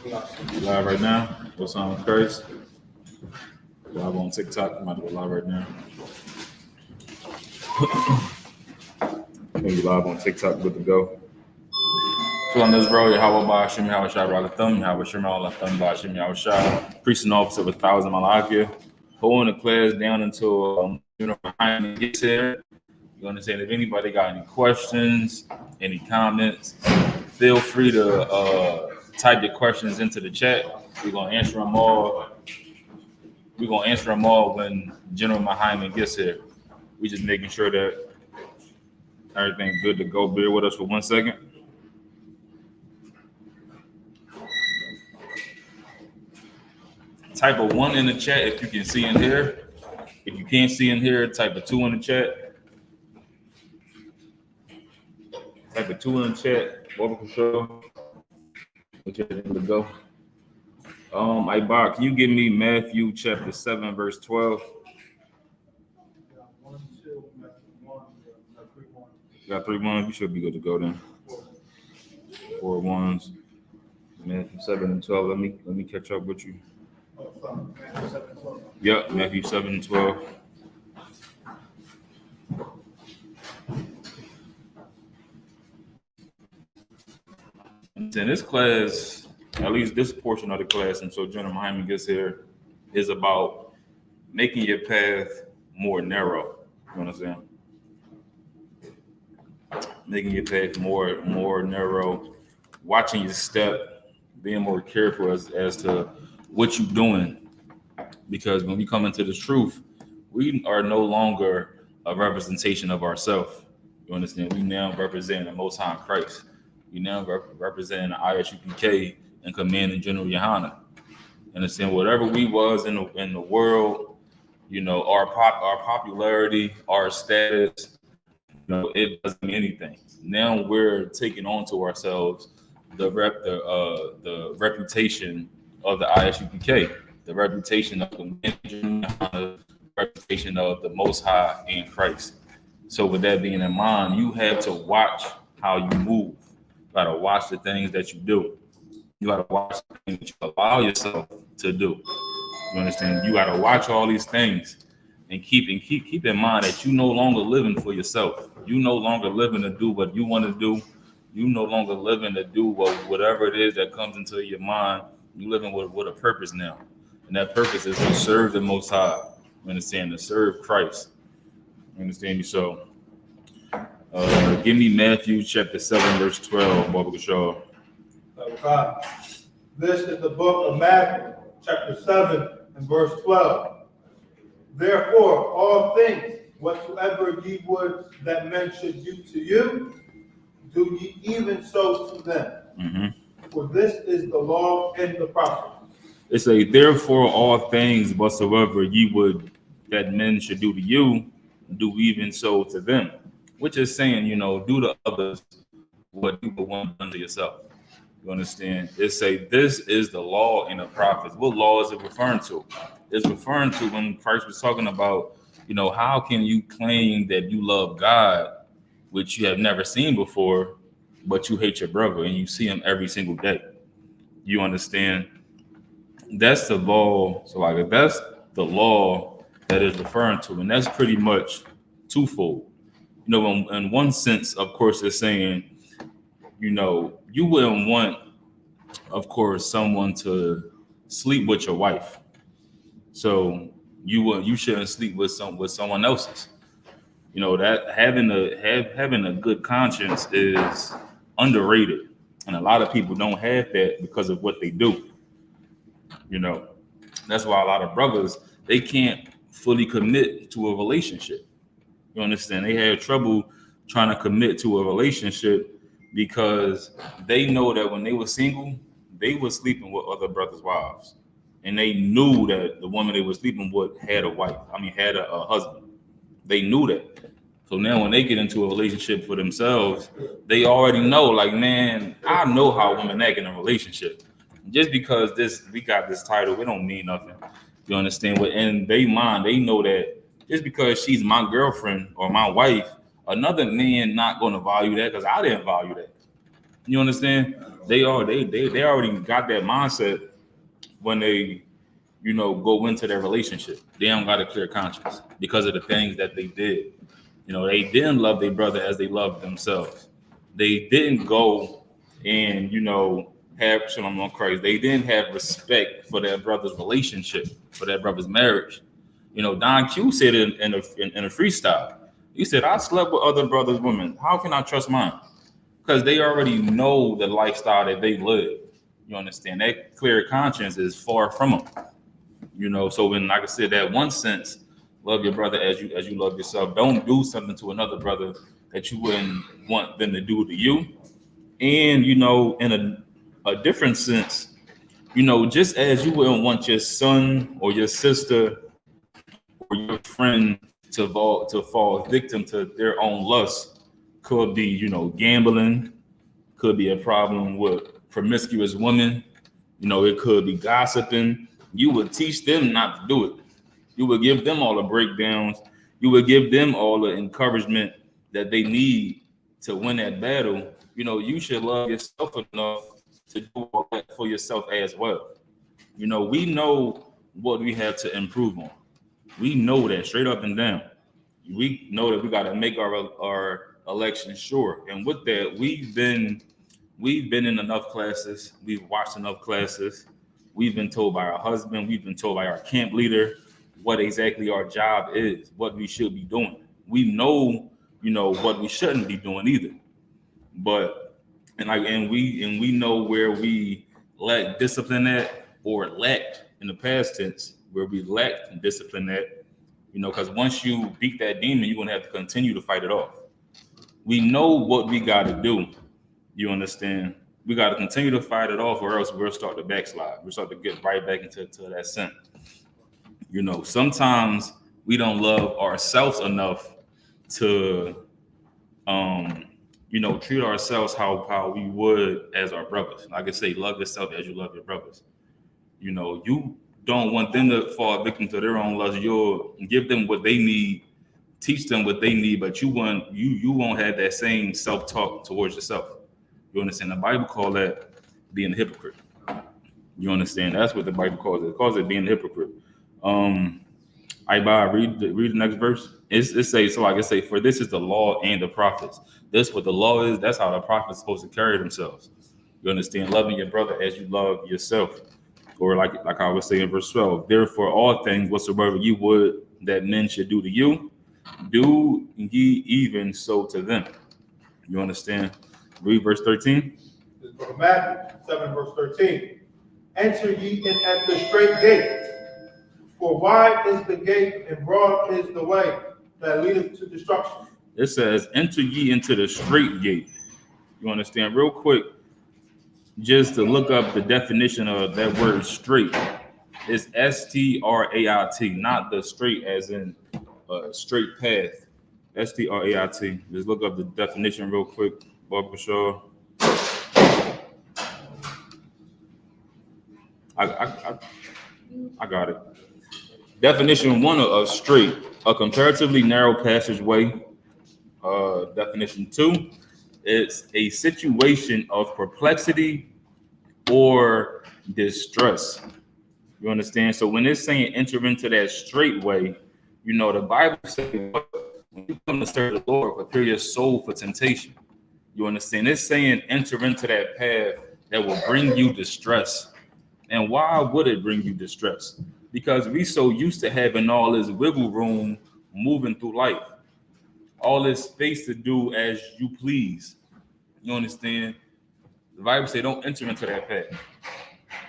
Live right now. What's on Christ? Live on TikTok. I'm about to go live right now. Maybe live on TikTok. Good to go. So on this road, Yahweh Ba'ashim Yahweh Shai Ralatham, Yahweh Shem Ralatham Ba'ashim Yahweh Shai, priest and officer of 1,000 Malakia, holding the class down until Mahayaman gets here. You understand? If anybody got any questions, any comments, feel free to type your questions into the chat. We're gonna answer them all. We're gonna answer them all when General Mahayaman gets here. We just making sure that everything's good to go. Bear with us for 1 second. Type a 1 in the chat if you can see in here. If you can't see in here, type a 2 in the chat. Type a 2 in the chat. What control? Which is to go. Ibach, can you give me Matthew chapter 7, verse 12? You got 3 1. You should be good to go then. 4 1s. Matthew 7 and 12. Let me catch up with you. Yep, Matthew 7 and 12. In this class, at least this portion of the class, until General Mahayaman gets here, is about making your path more narrow. You understand? Making your path more narrow, watching your step, being more careful as to what you're doing. Because when we come into the truth, we are no longer a representation of ourselves. You understand? We now represent the Most High Christ. We now represent the I.S.U.P.K and commanding General Yahanna. Understand? Whatever we was in the world, you know, our popularity, our status, you know, it doesn't mean anything. Now we're taking on to ourselves the reputation of the I.S.U.P.K, the reputation of the reputation of the Most High in Christ. So with that being in mind, you have to watch how you move. You gotta watch the things that you do. You gotta watch the things that you allow yourself to do. You understand? You gotta watch all these things and keep in mind that you no longer living for yourself. You no longer living to do what you want to do. You no longer living to do whatever it is that comes into your mind. You living with a purpose now, and that purpose is to serve the Most High. You understand? To serve Christ. You understand me? So, give me Matthew chapter 7, verse 12, Baba Shaw. This is the book of Matthew, chapter 7, and verse 12. Therefore, all things whatsoever ye would that men should do to you, do ye even so to them. Mm-hmm. For this is the law and the prophets. It says, therefore, all things whatsoever ye would that men should do to you, do even so to them. Which is saying, you know, do to others what you would want done to yourself. You understand? It say this is the law and the prophets. What law is it referring to? It's referring to when Christ was talking about, you know, how can you claim that you love God, which you have never seen before, but you hate your brother and you see him every single day? You understand? That's the law. So like that's the law that is referring to, and that's pretty much twofold. You know, in one sense, of course, it's saying, you know, you wouldn't want, of course, someone to sleep with your wife. So you shouldn't sleep with someone else's. You know, that having a good conscience is underrated, and a lot of people don't have that because of what they do. You know, that's why a lot of brothers, they can't fully commit to a relationship. You understand? They have trouble trying to commit to a relationship because they know that when they were single, they were sleeping with other brothers' wives. And they knew that the woman they were sleeping with had a husband. They knew that. So now when they get into a relationship for themselves, they already know, like, man, I know how women act in a relationship. Just because we got this title, it don't mean nothing. You understand? But in their mind, they know that just because she's my girlfriend or my wife, another man not going to value that because I didn't value that. You understand? They already got that mindset when they, go into their relationship. They don't got a clear conscience because of the things that they did. They didn't love their brother as they loved themselves. They didn't go and, have shalom on Christ. They didn't have respect for their brother's relationship, for their brother's marriage. Don Q said it in a freestyle. He said, I slept with other brothers' women. How can I trust mine? Because they already know the lifestyle that they live. You understand? That clear conscience is far from them. So when, like I said, that one sense, love your brother as you love yourself. Don't do something to another brother that you wouldn't want them to do to you. And in a different sense, just as you wouldn't want your son or your sister or your friend to fall victim to their own lust, could be gambling, could be a problem with promiscuous women, it could be gossiping. You would teach them not to do it. You would give them all the breakdowns. You would give them all the encouragement that they need to win that battle. You should love yourself enough to do all that for yourself as well. We know what we have to improve on. We know that straight up and down. We know that we got to make our election sure. And with that, we've been in enough classes. We've watched enough classes. We've been told by our husband. We've been told by our camp leader what exactly our job is, what we should be doing. We know, what we shouldn't be doing either. But and we know where we lack discipline at, or lacked in the past tense, where we lacked discipline at. Because once you beat that demon, you're gonna have to continue to fight it off. We know what we got to do. You understand? We got to continue to fight it off, or else we'll start to backslide. We'll start to get right back into that sin. Sometimes we don't love ourselves enough to, treat ourselves how we would as our brothers. Like I say, love yourself as you love your brothers. You don't want them to fall victim to their own lust. You'll give them what they need, teach them what they need, but you won't have that same self-talk towards yourself. You understand? The Bible calls that being a hypocrite. You understand? That's what the Bible calls it. It calls it being a hypocrite. Read the next verse. It says, so like I say, for this is the law and the prophets. This what the law is. That's how the prophets are supposed to carry themselves. You understand? Loving your brother as you love yourself. Or like I was saying in verse 12, therefore all things whatsoever you would that men should do to you, do ye even so to them. You understand? Read verse 13. This is from Matthew 7, verse 13. Enter ye in at the straight gate, for wide is the gate and broad is the way that leadeth to destruction. It says, enter ye into the straight gate. You understand? Real quick, just to look up the definition of that word straight. It's S-T-R-A-I-T, not the straight as in straight path. S-T-R-A-I-T. Just look up the definition real quick, Barbara Shaw. I got it. Definition 1 of straight, a comparatively narrow passageway. Definition 2, it's a situation of perplexity or distress. You understand? So when it's saying enter into that straight way, the Bible says when you come to serve the Lord, prepare your soul for temptation. You understand? It's saying enter into that path that will bring you distress. And why would it bring you distress? Because we so used to having all this wiggle room moving through life, all this space to do as you please. You understand? The Bible says don't enter into that path.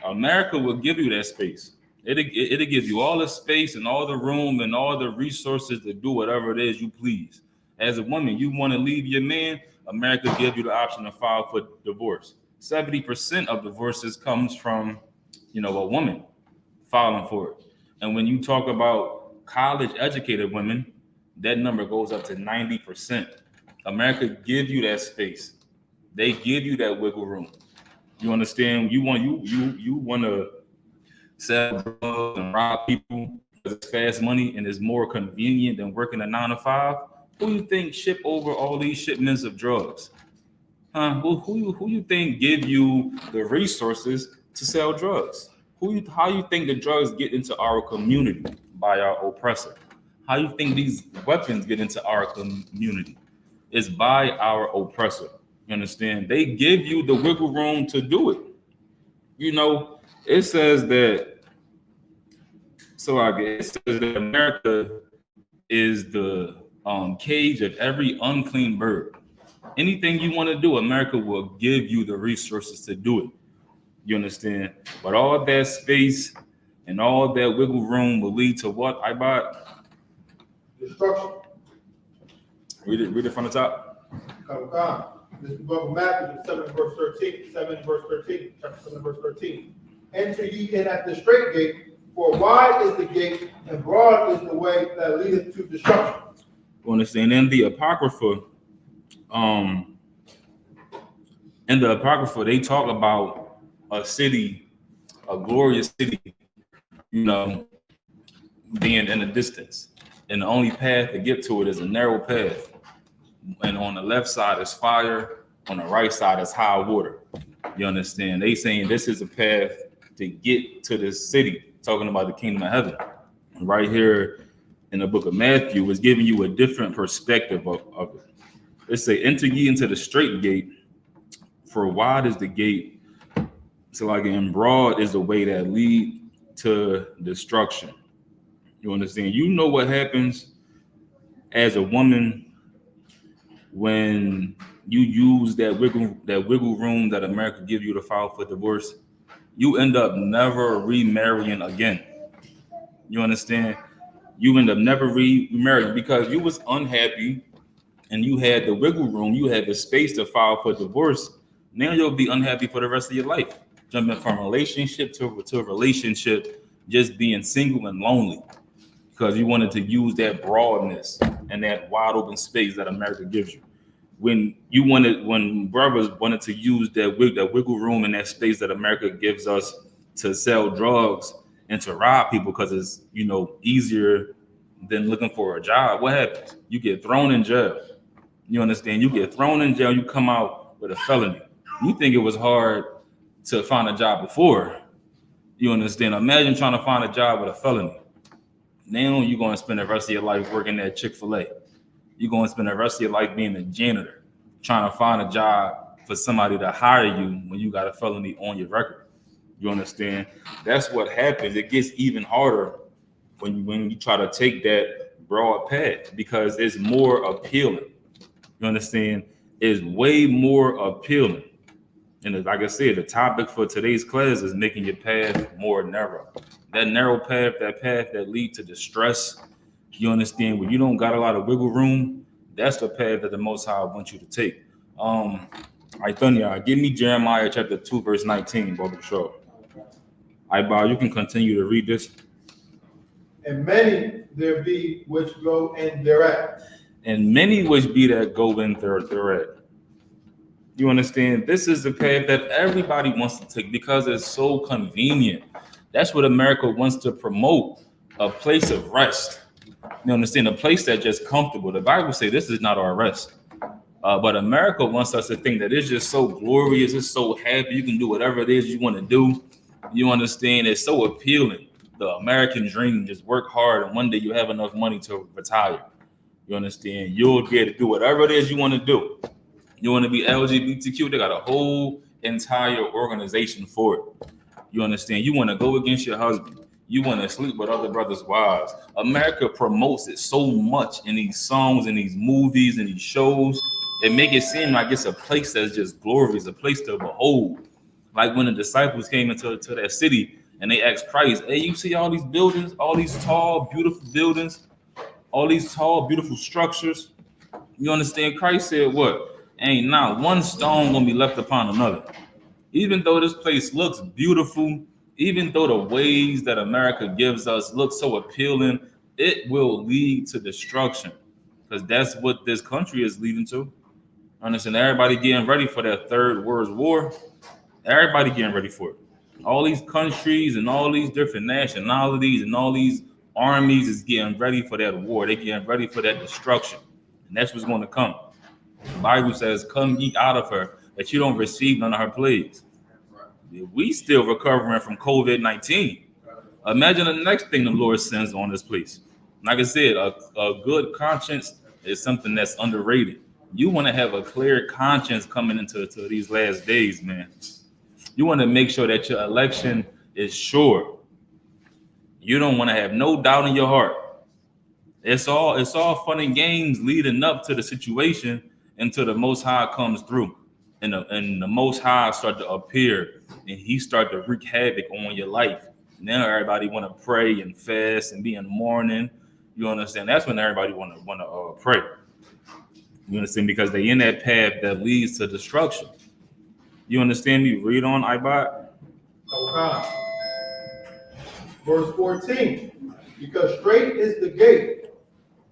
America will give you that space. It'll give you all the space and all the room and all the resources to do whatever it is you please. As a woman, you want to leave your man, America give you the option to file for divorce. 70% of divorces comes from, a woman filing for it. And when you talk about college educated women, that number goes up to 90%. America give you that space. They give you that wiggle room. You understand? You want to sell drugs and rob people because it's fast money and it's more convenient than working a 9 to 5. Who do you think ship over all these shipments of drugs? Who you think give you the resources to sell drugs? How you think the drugs get into our community by our oppressor? How you think these weapons get into our community? It's by our oppressor. You understand? They give you the wiggle room to do it. You know, it says that. So I guess it says that America is the cage of every unclean bird. Anything you want to do, America will give you the resources to do it. You understand? But all that space and all that wiggle room will lead to what? I bought Destruction. read it from the top. Come. This is the book of Matthew, 7 verse 13. 7 verse 13. Chapter 7 verse 13. Enter ye in at the straight gate, for wide is the gate, and broad is the way that leadeth to destruction. You understand? In the Apocrypha, they talk about a city, a glorious city, being in the distance. And the only path to get to it is a narrow path. And on the left side is fire, on the right side is high water. You understand? They saying this is a path to get to this city, talking about the kingdom of heaven. Right here in the book of Matthew is giving you a different perspective of it. It say, enter ye into the straight gate, for wide is the gate, so like and broad is the way that lead to destruction. You understand? You know what happens as a woman when you use that wiggle room that America give you to file for divorce. You end up never remarrying again. You understand? You end up never remarrying because you was unhappy and you had the wiggle room, you had the space to file for divorce. Now you'll be unhappy for the rest of your life. Jumping from relationship to relationship, just being single and lonely because you wanted to use that broadness and that wide open space that America gives you. When brothers wanted to use that wiggle room and that space that America gives us to sell drugs and to rob people because it's easier than looking for a job, what happens? You get thrown in jail. You understand? You get thrown in jail, you come out with a felony. You think it was hard to find a job before. You understand? Imagine trying to find a job with a felony. Now you're going to spend the rest of your life working at Chick-fil-A. You're going to spend the rest of your life being a janitor, trying to find a job for somebody to hire you when you got a felony on your record. You understand? That's what happens. It gets even harder when you try to take that broad path because it's more appealing. You understand? It's way more appealing. And like I said, the topic for today's class is making your path more narrow. That narrow path, that path that leads to distress, you understand, when you don't got a lot of wiggle room, that's the path that the Most High wants you to take. Give me Jeremiah chapter 2, verse 19, Brother Shaw. You can continue to read this. And many there be which go in thereat. And many which be that go in thereat. You understand? This is the path that everybody wants to take because it's so convenient. That's what America wants to promote, a place of rest. You understand? A place that's just comfortable. The Bible says this is not our rest. But America wants us to think that it's just so glorious, it's so happy, you can do whatever it is you want to do. You understand? It's so appealing. The American dream is work hard and one day you have enough money to retire. You understand? You'll be able to do whatever it is you want to do. You want to be LGBTQ, they got a whole entire organization for it. You understand? You want to go against your husband. You want to sleep with other brothers' wives. America promotes it so much in these songs, in these movies, in these shows. It make it seem like it's a place that's just glorious, a place to behold. Like when the disciples came into that city and they asked Christ, hey, you see all these buildings, all these tall, beautiful buildings, all these tall, beautiful structures. You understand? Christ said what? Ain't not one stone gonna be left upon another. Even though this place looks beautiful, even though the ways that America gives us look so appealing, it will lead to destruction because that's what this country is leading to. Understand? Everybody getting ready for that third world war. Everybody getting ready for it. All these countries and all these different nationalities and all these armies is getting ready for that war. They're getting ready for that destruction. And that's what's going to come. The Bible says, come ye out of her, that you don't receive none of her plagues. We still recovering from COVID-19. Imagine the next thing the Lord sends on this place. Like I said, a good conscience is something that's underrated. You want to have a clear conscience coming into these last days, man. You want to make sure that your election is sure. You don't want to have no doubt in your heart. It's all fun and games leading up to the situation until the Most High comes through, and the Most High start to appear, and He start to wreak havoc on your life. Now everybody want to pray and fast and be in mourning. You understand? That's when everybody want to pray. You understand? Because they in that path that leads to destruction. You understand me? Read on, Ibad. Okay. Verse 14. Because straight is the gate,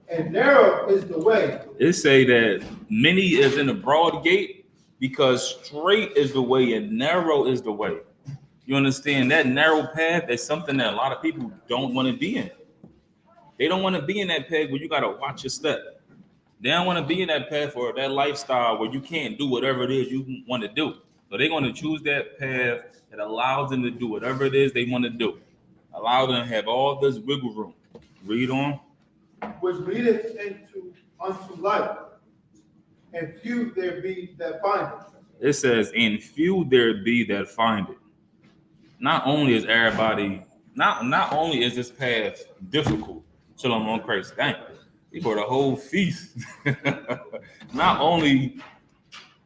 and narrow is the way. It say that many is in the broad gate, because straight is the way and narrow is the way. You understand? That narrow path is something that a lot of people don't want to be in. They don't want to be in that path where you got to watch your step. They don't want to be in that path or that lifestyle where you can't do whatever it is you want to do. So they're going to choose that path that allows them to do whatever it is they want to do. Allow them to have all this wiggle room. Read on. Which leadeth unto life, and few there be that find it. It says, and few there be that find it. Not only is everybody, not only is this path difficult, Shalom on Christ, dang, he brought a whole feast. Not only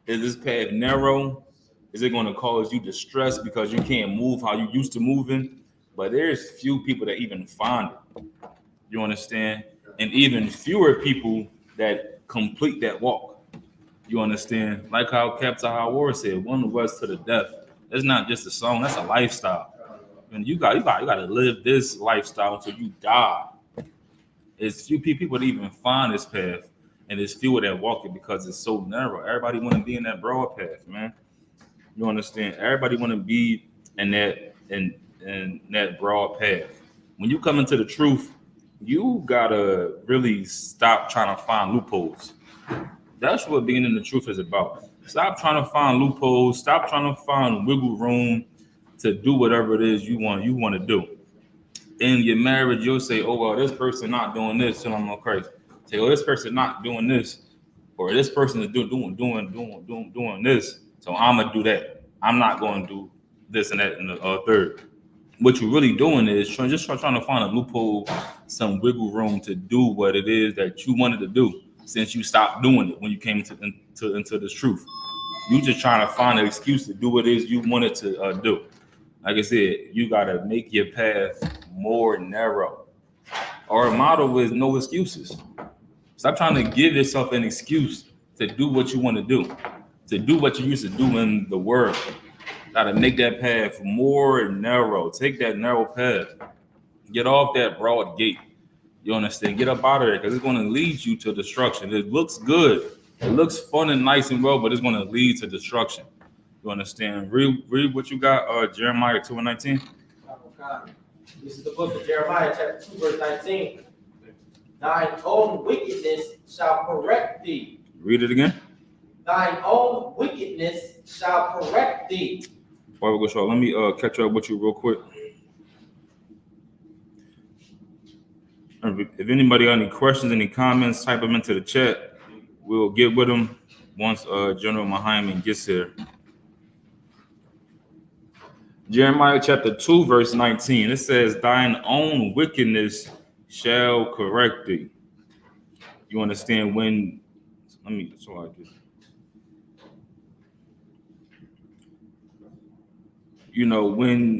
is this path narrow, is it going to cause you distress because you can't move how you used to moving, but there's few people that even find it. You understand? And even fewer people that complete that walk. You understand? Like how Captain Howard said, 1WEST to the death. It's not just a song, that's a lifestyle. And you got to live this lifestyle until you die. It's few people that even find this path, and it's fewer that walk it because it's so narrow. Everybody want to be in that broad path, man. You understand? Everybody want to be in that broad path. When you come into the truth, you gotta really stop trying to find loopholes. That's what being in the truth is about. Stop trying to find loopholes. Stop trying to find wiggle room to do whatever it is you want to do. In your marriage, you'll say, "Oh well, this person not doing this, so I'm crazy." Say, "Oh, this person not doing this, or this person is doing this, so I'm gonna do that. I'm not going to do this and that and the third." What you're really doing is trying to find a loophole, some wiggle room to do what it is that you wanted to do since you stopped doing it when you came into this truth. You just trying to find an excuse to do what it is you wanted to do. Like I said, you got to make your path more narrow. Our motto is no excuses. Stop trying to give yourself an excuse to do what you want to do what you used to do in the world. Got to make that path more narrow. Take that narrow path. Get off that broad gate. You understand? Get up out of there because it's going to lead you to destruction. It looks good. It looks fun and nice and well, but it's going to lead to destruction. You understand? Read what you got, Jeremiah 2:19. This is the book of Jeremiah, chapter 2, verse 19. Thine own wickedness shall correct thee. Read it again. Thine own wickedness shall correct thee. Before we go short, let me catch up with you real quick. If anybody got any questions, any comments, type them into the chat. We'll get with them once General MAHAYAMAN gets here. Jeremiah chapter 2, verse 19. It says, thine own wickedness shall correct thee. You understand when, when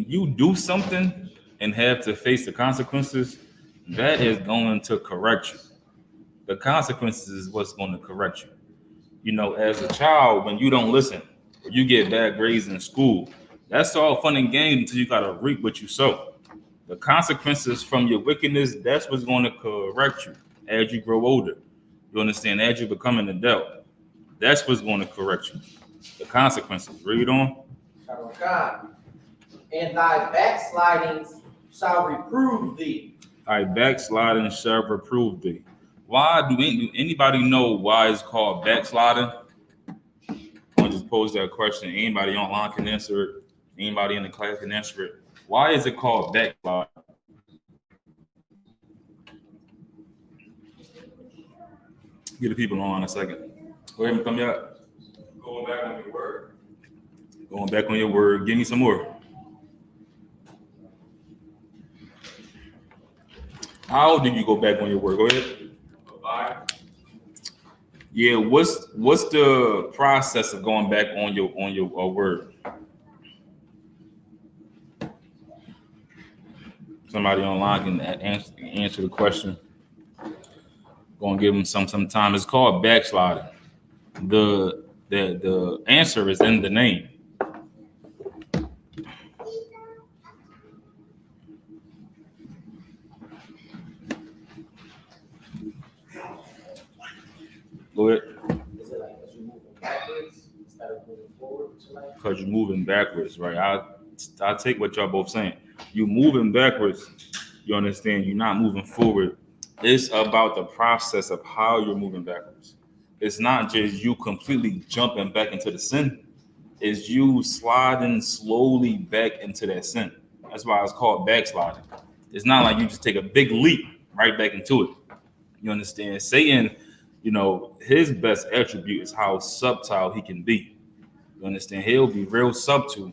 you do something and have to face the consequences, that is going to correct you. The consequences is what's going to correct you. As a child, when you don't listen, you get bad grades in school. That's all fun and games until you got to reap what you sow. The consequences from your wickedness, that's what's going to correct you as you grow older. You understand? As you become an adult, that's what's going to correct you. The consequences. Read on. And thy backslidings shall reprove thee. Thy backsliding shall reprove thee. Why do anybody know why it's called backsliding? I'll just pose that question. Anybody online can answer it. Anybody in the class can answer it. Why is it called backslide? Get the people on a second. Go ahead and come out. Going back on your word. Going back on your word. Give me some more. How did you go back on your word? Go ahead. Abide. Yeah, what's the process of going back on your word? Somebody online can answer the question. Gonna give them some time. It's called backsliding. The answer is in the name. Go ahead. Is it like as you moving backwards instead of moving forward? Because you're moving backwards, right? I take what y'all both saying. You moving backwards, you understand? You're not moving forward. It's about the process of how you're moving backwards. It's not just you completely jumping back into the sin. It's you sliding slowly back into that sin. That's why it's called backsliding. It's not like you just take a big leap right back into it. You understand? Satan, his best attribute is how subtle he can be. You understand? He'll be real subtle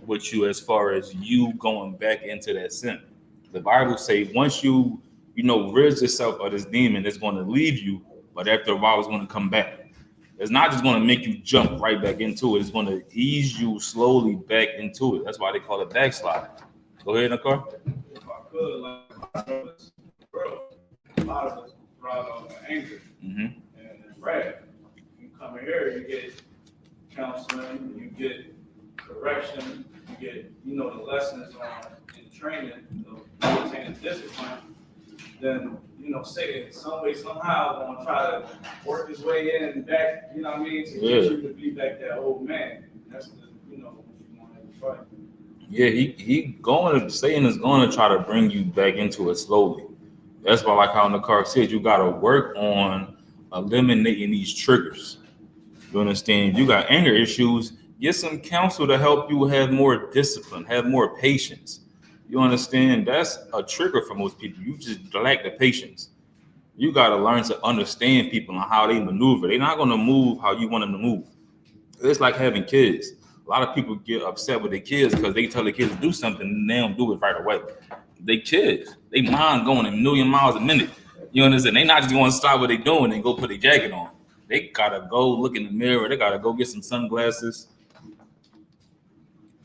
with you as far as you going back into that sin. The Bible says once you rid yourself of this demon, it's going to leave you, but after a while, it's going to come back. It's not just going to make you jump right back into it. It's going to ease you slowly back into it. That's why they call it backsliding. Go ahead, Nakar. If I could, like, a lot of us brought on anger and wrath. You come here, you get counseling, you get correction, you get, the lessons on in training, maintaining discipline. Then, Satan some way, somehow gonna try to work his way in back, to get you to be back that old man. That's what you want to fight. Yeah, Satan is going to try to bring you back into it slowly. That's why, like how Nakar said, you got to work on eliminating these triggers. You understand? If you got anger issues, get some counsel to help you have more discipline, have more patience. You understand? That's a trigger for most people. You just lack the patience. You got to learn to understand people and how they maneuver. They're not going to move how you want them to move. It's like having kids. A lot of people get upset with their kids because they tell their kids to do something and they don't do it right away. They kids. They mind going a million miles a minute. You understand? They not just going to stop what they're doing and go put their jacket on. They got to go look in the mirror. They got to go get some sunglasses.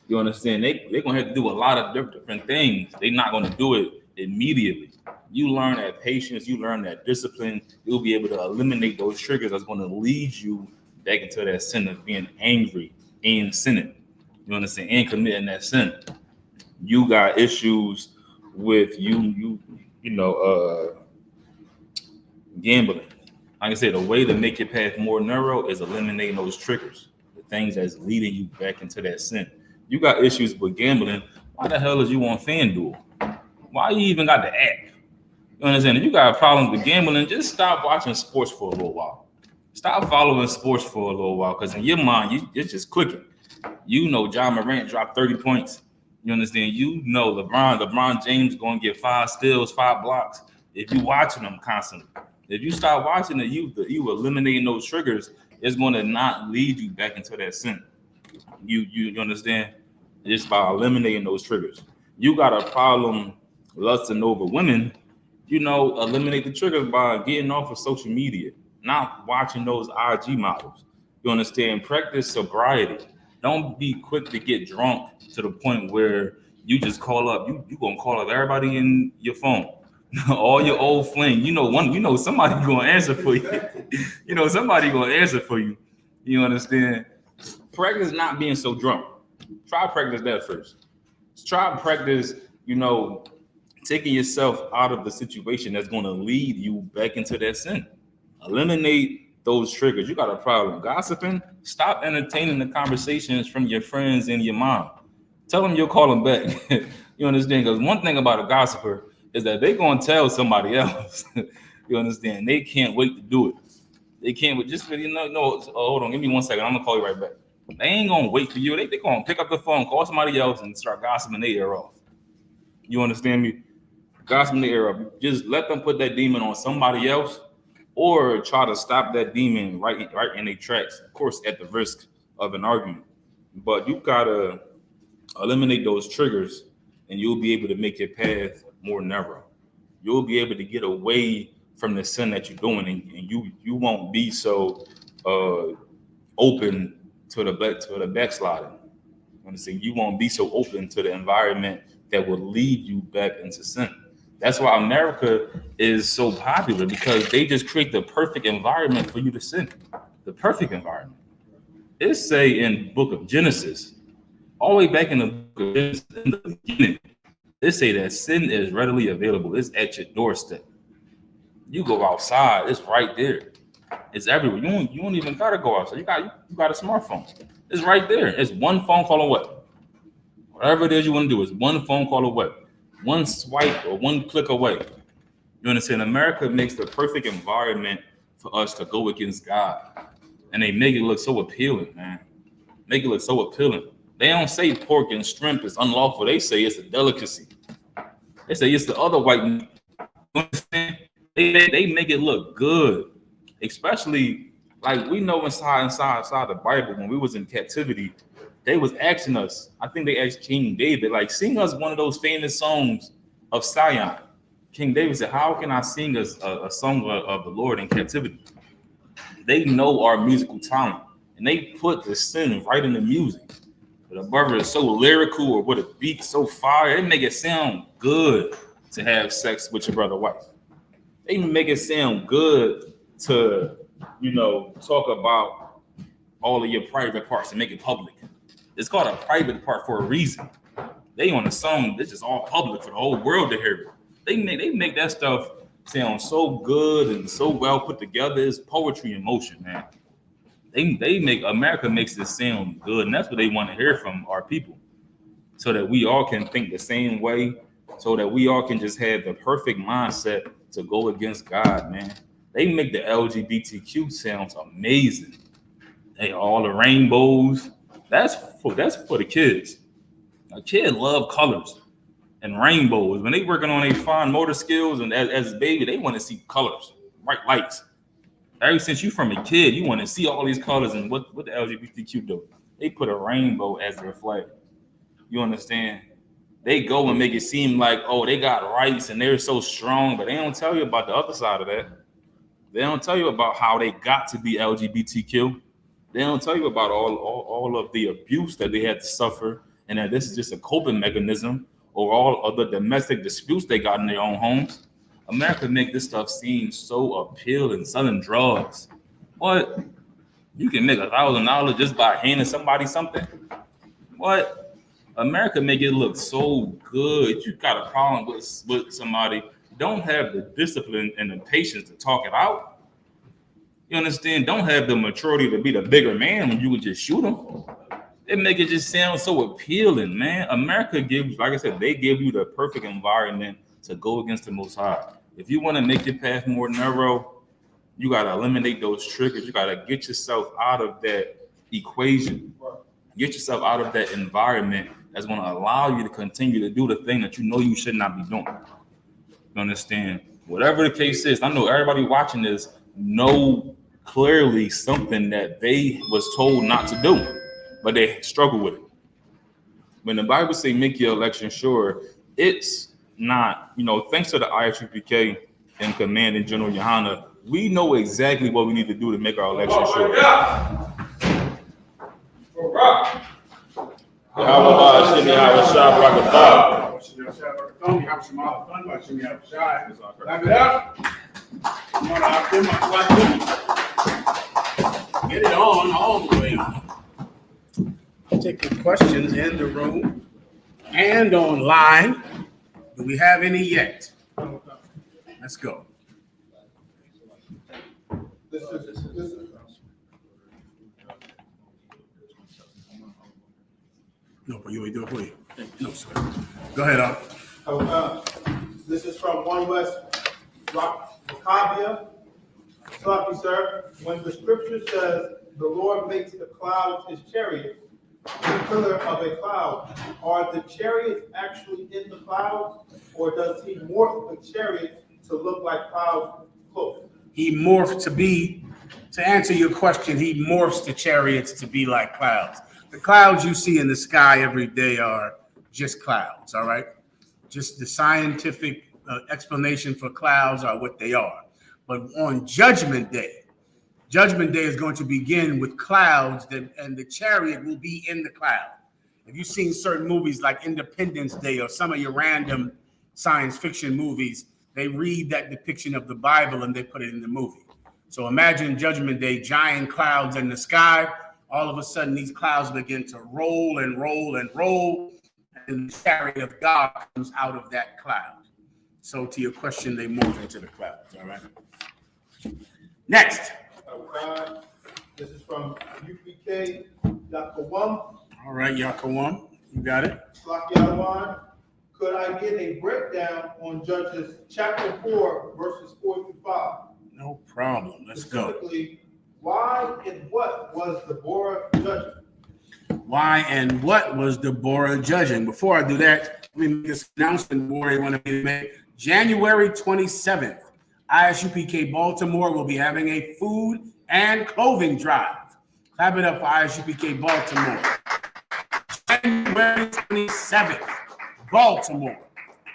You understand? They're going to have to do a lot of different things. They're not going to do it immediately. You learn that patience. You learn that discipline. You'll be able to eliminate those triggers that's going to lead you back into that sin of being angry and sinning. You understand? And committing that sin. You got issues with gambling. Like I said, the way to make your path more narrow is eliminating those triggers, the things that's leading you back into that sin. You got issues with gambling. Why the hell is you on FanDuel? Why you even got the app? You understand? If you got problems with gambling, just stop watching sports for a little while. Stop following sports for a little while, because in your mind, it's just clicking. John Morant dropped 30 points. You understand? LeBron James going to get 5 steals, 5 blocks. If you watching them constantly, if you start watching it, you eliminating those triggers, it's going to not lead you back into that sin. You understand? It's by eliminating those triggers. You got a problem lusting over women, eliminate the triggers by getting off of social media, not watching those IG models. You understand? Practice sobriety. Don't be quick to get drunk to the point where you just call up. You gonna call up everybody in your phone, all your old flame. Somebody gonna answer for you. Somebody gonna answer for you. You understand? Practice not being so drunk. Try practice that first. Try practice, taking yourself out of the situation that's going to lead you back into that sin. Eliminate those triggers. You got a problem gossiping? Stop entertaining the conversations from your friends and your mom. Tell them you'll call them back. You understand? Because one thing about a gossiper is that they're going to tell somebody else. You understand? They can't wait to do it. They can't, but just, no, hold on, give me 1 second. I'm gonna call you right back. They ain't gonna wait for you. They gonna pick up the phone, call somebody else, and start gossiping their ear off. You understand me? Gossiping their ear off. Just let them put that demon on somebody else, or try to stop that demon right in their tracks. Of course, at the risk of an argument. But you gotta eliminate those triggers, and you'll be able to make your path more narrow. You'll be able to get away from the sin that you're doing, and you won't be so open to the backsliding. Understand? You won't be so open to the environment that will lead you back into sin. That's why America is so popular, because they just create the perfect environment for you to sin. The perfect environment. It say in the book of Genesis, all the way back in the book of Genesis, in the beginning, they say that sin is readily available. It's at your doorstep. You go outside, it's right there. It's everywhere. You don't even gotta go outside. You got a smartphone. It's right there. It's one phone call away. Whatever it is you want to do, is one phone call away, one swipe or one click away. You understand? America makes the perfect environment for us to go against God, and they make it look so appealing, man. Make it look so appealing. They don't say pork and shrimp is unlawful. They say it's a delicacy. They say it's the other white meat. You understand? They make it look good, especially like we know inside the Bible, when we was in captivity, they was asking us. I think they asked King David, like, sing us one of those famous songs of Zion. King David said, "How can I sing a song of the Lord in captivity?" They know our musical talent, and they put the sin right in the music. The brother is so lyrical, or with a beat so fire, they make it sound good to have sex with your brother's wife. They make it sound good to, talk about all of your private parts and make it public. It's called a private part for a reason. They on a song that's just all public for the whole world to hear. They make that stuff sound so good and so well put together. It's poetry in motion, man. America makes this sound good, and that's what they want to hear from our people, so that we all can think the same way, so that we all can just have the perfect mindset to go against God, man. They make the LGBTQ sounds amazing. They all the rainbows. That's for the kids. A kid love colors and rainbows. When they working on their fine motor skills, and as a baby, they want to see colors, bright lights. Ever since you from a kid, you want to see all these colors. And what the LGBTQ do? They put a rainbow as their flag. You understand? They go and make it seem like, oh, they got rights and they're so strong, but they don't tell you about the other side of that. They don't tell you about how they got to be LGBTQ. They don't tell you about all of the abuse that they had to suffer, and that this is just a coping mechanism, or all of the domestic disputes they got in their own homes. America make this stuff seem so appealing, selling drugs. What? You can make $1,000 just by handing somebody something? What? America make it look so good. You got a problem with somebody, don't have the discipline and the patience to talk it out. You understand? Don't have the maturity to be the bigger man when you would just shoot them. It make it just sound so appealing, man. America gives, like I said, they give you the perfect environment to go against the Most High. If you want to make your path more narrow, you got to eliminate those triggers. You got to get yourself out of that equation. Get yourself out of that environment that's going to allow you to continue to do the thing that you know you should not be doing. You understand? Whatever the case is, I know everybody watching this know clearly something that they was told not to do, but they struggle with it. When the Bible say make your election sure, it's not, thanks to the I.S.U.P.K and Commanding General Yohanna, we know exactly what we need to do to make our election sure. Get it on all the way on. Taking questions in the room and online. Do we have any yet? Let's go. This is No, but you will do it for you. No, sir. Go ahead, this is from 1WEST ISUPK. Sloppy, sir. When the scripture says the Lord makes the clouds his chariots, the pillar of a cloud, are the chariots actually in the clouds, or does he morph the chariots to look like clouds close? He morphed to answer your question, he morphs the chariots to be like clouds. The clouds you see in the sky every day are just clouds, all right? Just the scientific explanation for clouds are what they are. But on Judgment Day is going to begin with clouds, and the chariot will be in the cloud. If you've seen certain movies like Independence Day or some of your random science fiction movies, they read that depiction of the Bible and they put it in the movie. So imagine Judgment Day, giant clouds in the sky. All of a sudden, these clouds begin to roll and roll and roll, and the chariot of God comes out of that cloud. So to your question, they morph into the clouds, all right? Next. This is from UPK, Yakawam. All right, Yakawam, you got it. Slakiyawan. Could I get a breakdown on Judges chapter 4, verses 4 through 5? No problem. Let's go. Specifically, why and what was Deborah judging? Why and what was Deborah judging? Before I do that, let me make this announcement. I want to make January 27th. I.S.U.P.K. Baltimore will be having a food and clothing drive. Clap it up for I.S.U.P.K. Baltimore. January 27th, Baltimore.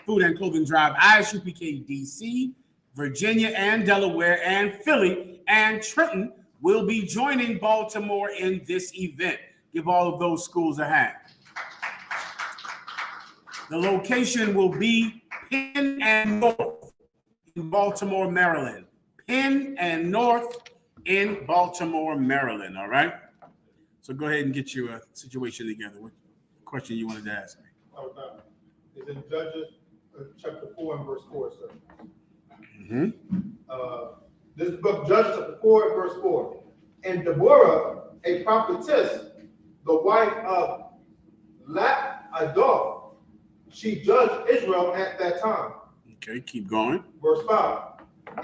Food and clothing drive. I.S.U.P.K. D.C., Virginia and Delaware and Philly and Trenton will be joining Baltimore in this event. Give all of those schools a hand. The location will be Penn and North in Baltimore, Maryland. Penn and North in Baltimore, Maryland, all right? So go ahead and get your situation together. What question you wanted to ask me? It's in Judges chapter 4 and verse 4, sir. This book, Judges chapter 4 and verse 4. And Deborah, a prophetess, the wife of Lapidot, she judged Israel at that time. Okay, keep going. Verse 5.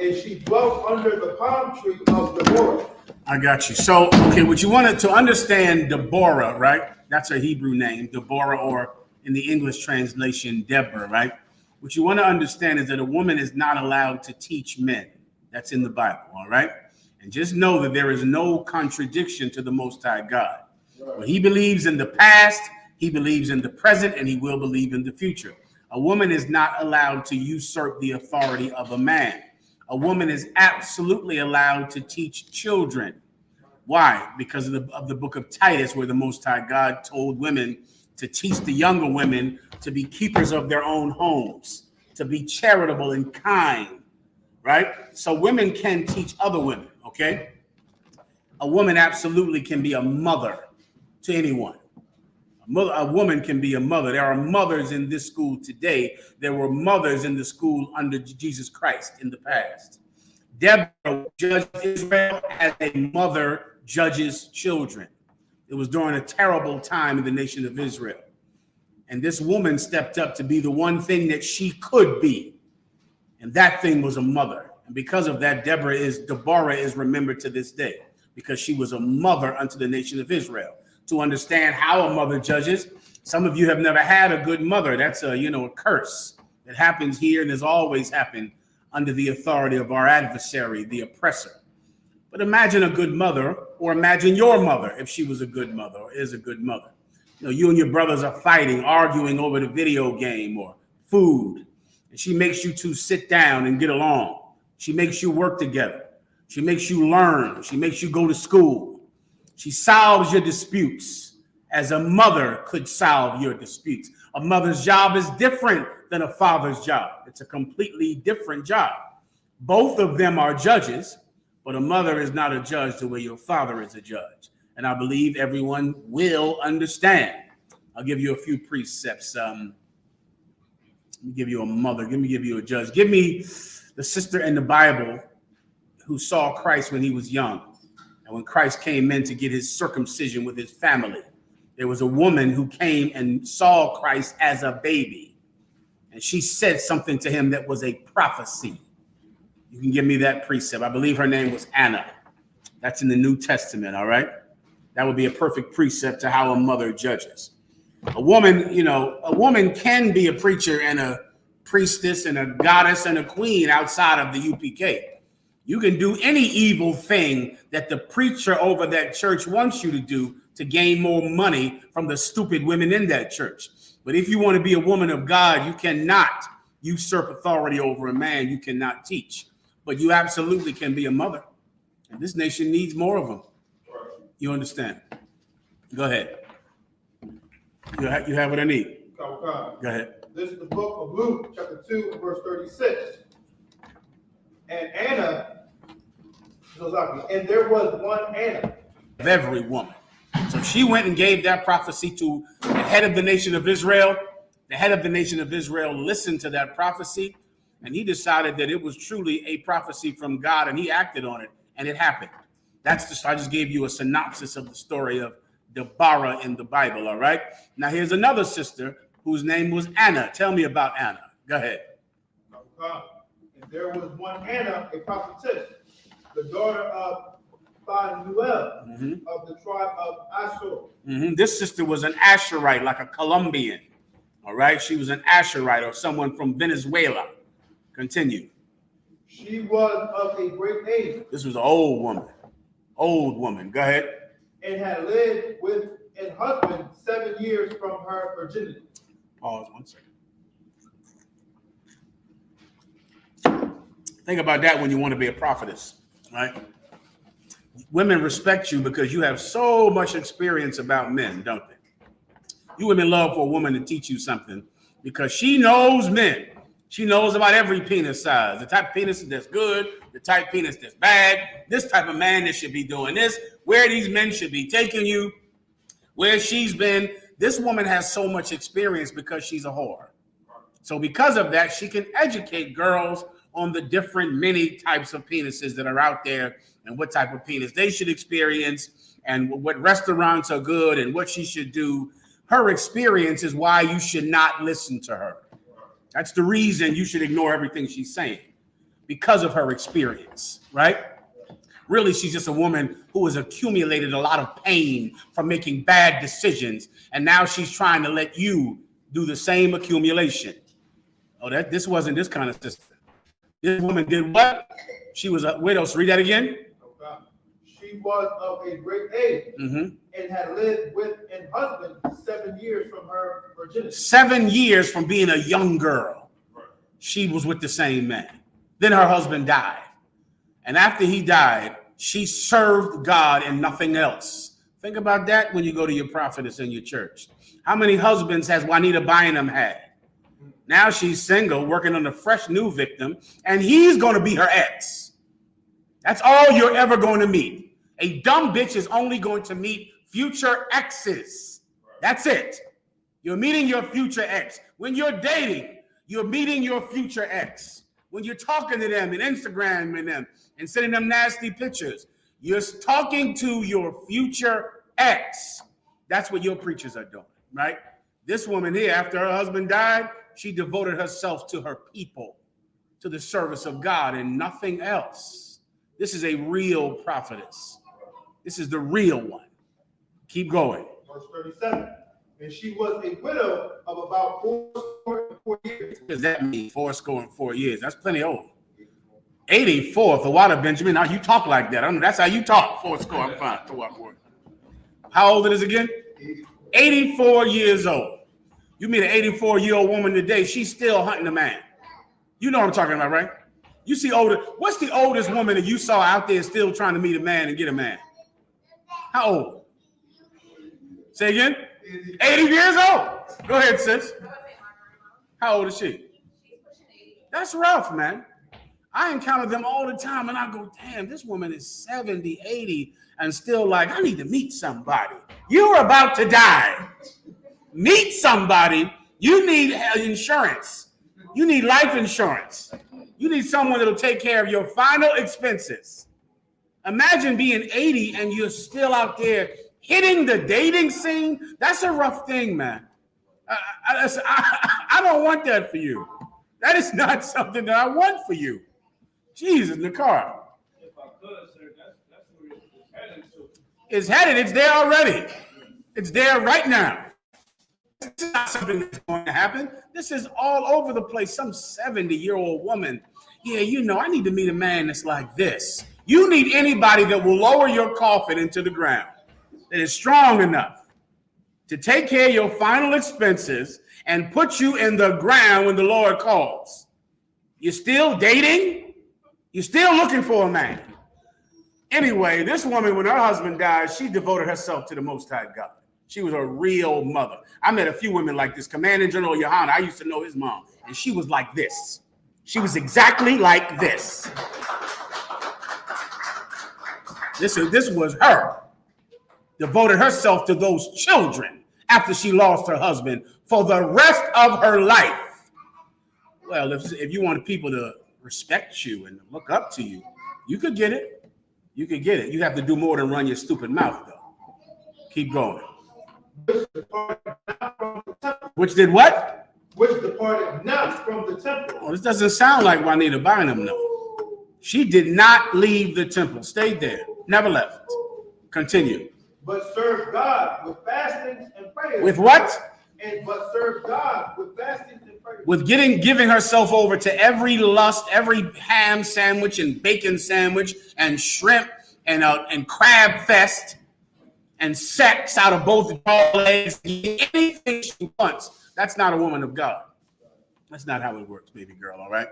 And she dwelt under the palm tree of Deborah. I got you. So, okay, what you wanted to understand, Deborah, right? That's her Hebrew name, Deborah, or in the English translation, Deborah, right? What you want to understand is that a woman is not allowed to teach men. That's in the Bible, all right? And just know that there is no contradiction to the Most High God. Well, he believes in the past, he believes in the present, and he will believe in the future. A woman is not allowed to usurp the authority of a man. A woman is absolutely allowed to teach children. Why? Because of the book of Titus, where the Most High God told women to teach the younger women to be keepers of their own homes, to be charitable and kind, right? So women can teach other women, okay? A woman absolutely can be a mother to anyone. A woman can be a mother. There are mothers in this school today. There were mothers in the school under Jesus Christ in the past. Deborah judged Israel as a mother judges children. It was during a terrible time in the nation of Israel. And this woman stepped up to be the one thing that she could be. And that thing was a mother. And because of that, Deborah is remembered to this day because she was a mother unto the nation of Israel. To understand how a mother judges, some of you have never had a good mother. That's a curse that happens here and has always happened under the authority of our adversary, the oppressor. But imagine a good mother, or imagine your mother if she was a good mother or is a good mother. You and your brothers are fighting, arguing over the video game or food, and she makes you two sit down and get along. She makes you work together. She makes you learn. She makes you go to school. She solves your disputes as a mother could solve your disputes. A mother's job is different than a father's job. It's a completely different job. Both of them are judges, but a mother is not a judge the way your father is a judge. And I believe everyone will understand. I'll give you a few precepts. Let me give you a mother. Let me give you a judge. Give me the sister in the Bible who saw Christ when he was young. And when Christ came in to get his circumcision with his family, there was a woman who came and saw Christ as a baby. And she said something to him that was a prophecy. You can give me that precept. I believe her name was Anna. That's in the New Testament, all right? That would be a perfect precept to how a mother judges. A woman, a woman can be a preacher and a priestess and a goddess and a queen outside of the UPK. You can do any evil thing that the preacher over that church wants you to do to gain more money from the stupid women in that church. But if you want to be a woman of God, you cannot usurp authority over a man. You cannot teach. But you absolutely can be a mother. And this nation needs more of them. You understand? Go ahead. You have what I need. Go ahead. This is the book of Luke, chapter 2, and verse 36. And Anna, and there was one Anna. Of every woman. So she went and gave that prophecy to the head of the nation of Israel. The head of the nation of Israel listened to that prophecy, and he decided that it was truly a prophecy from God, and he acted on it, and it happened. I just gave you a synopsis of the story of Deborah in the Bible, all right? Now here's another sister whose name was Anna. Tell me about Anna. Go ahead. And there was one Anna, a prophetess, the daughter of Phanuel, of the tribe of I.S.U.P.K. This sister was an Asherite, like a Colombian, all right? She was an Asherite or someone from Venezuela. Continue. She was of a great age. This was an old woman. Old woman. Go ahead. And had lived with an husband 7 years from her virginity. Pause 1 second. Think about that when you want to be a prophetess, right? Women respect you because you have so much experience about men, don't they? You women love for a woman to teach you something because she knows men. She knows about every penis size, the type of penis that's good, the type of penis that's bad, this type of man that should be doing this, where these men should be taking you, where she's been. This woman has so much experience because she's a whore. So because of that, she can educate girls on the different many types of penises that are out there and what type of penis they should experience and what restaurants are good and what she should do. Her experience is why you should not listen to her. That's the reason you should ignore everything she's saying, because of her experience, right? Really, she's just a woman who has accumulated a lot of pain from making bad decisions, and now she's trying to let you do the same accumulation. Oh, this wasn't this kind of sister. This woman did what? She was a widow. So read that again. She was of a great age and had lived with an husband 7 years from her virginity. 7 years from being a young girl. She was with the same man. Then her husband died. And after he died, she served God and nothing else. Think about that when you go to your prophetess in your church. How many husbands has Juanita Bynum had? Now she's single, working on a fresh new victim, and he's going to be her ex. That's all you're ever going to meet. A dumb bitch is only going to meet future exes. That's it. You're meeting your future ex. When you're dating, you're meeting your future ex. When you're talking to them and Instagramming them and sending them nasty pictures, you're talking to your future ex. That's what your preachers are doing, right? This woman here, after her husband died, she devoted herself to her people, to the service of God and nothing else. This is a real prophetess. This is the real one. Keep going. Verse 37. And she was a widow of about 4 years. What does that mean? 4 years. That's plenty old. 84, Tawada Benjamin. Now you talk like that. I don't know. That's how you talk. 4 score. I'm fine. How old it is again? 84 years old. You meet an 84-year-old woman today, she's still hunting a man. You know what I'm talking about, right? You see older. What's the oldest woman that you saw out there still trying to meet a man and get a man? How old? Say again? 80 years old. Go ahead, sis. How old is she? That's rough, man. I encounter them all the time, and I go, damn, this woman is 70, 80, and still like, I need to meet somebody. You're about to die. Meet somebody. You need insurance. You need life insurance. You need someone that'll take care of your final expenses. Imagine being 80 and you're still out there hitting the dating scene. That's a rough thing, man. I don't want that for you. That is not something that I want for you. Jesus, in the car. If I could, sir, that's where it's heading to. It's headed. It's there already. It's there right now. This is not something that's going to happen. This is all over the place. Some 70-year-old woman. Yeah, you know, I need to meet a man that's like this. You need anybody that will lower your coffin into the ground, that is strong enough to take care of your final expenses and put you in the ground when the Lord calls. You're still dating? You're still looking for a man. Anyway, this woman, when her husband died, she devoted herself to the Most High God. She was a real mother. I met a few women like this. Commander General Yohanna, I used to know his mom, and she was like this. She was exactly like this. This was her. Devoted herself to those children after she lost her husband for the rest of her life. Well, if you want people to respect you and look up to you, you could get it. You could get it. You have to do more than run your stupid mouth, though. Keep going. Which did what? Which departed not from the temple. Well, this doesn't sound like Juanita Bynum, no. She did not leave the temple. Stayed there. Never left. Continue. But served God with fastings and prayers. With what? But served God with fastings and prayers. With giving herself over to every lust, every ham sandwich and bacon sandwich and shrimp and crab fest and sex out of both legs, anything she wants. That's not a woman of God. That's not how it works, baby girl, all right?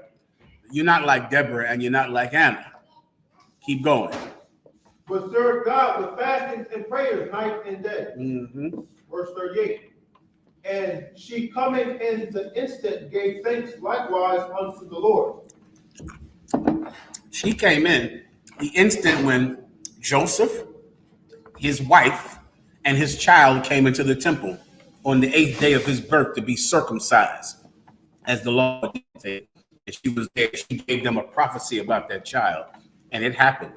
You're not like Deborah and you're not like Hannah. Keep going. But serve God with fastings and prayers night and day. Mm-hmm. Verse 38. And she coming in the instant gave thanks likewise unto the Lord. She came in the instant when Joseph, his wife, and his child came into the temple on the 8th day of his birth to be circumcised, as the Lord did. And she was there. She gave them a prophecy about that child, and it happened.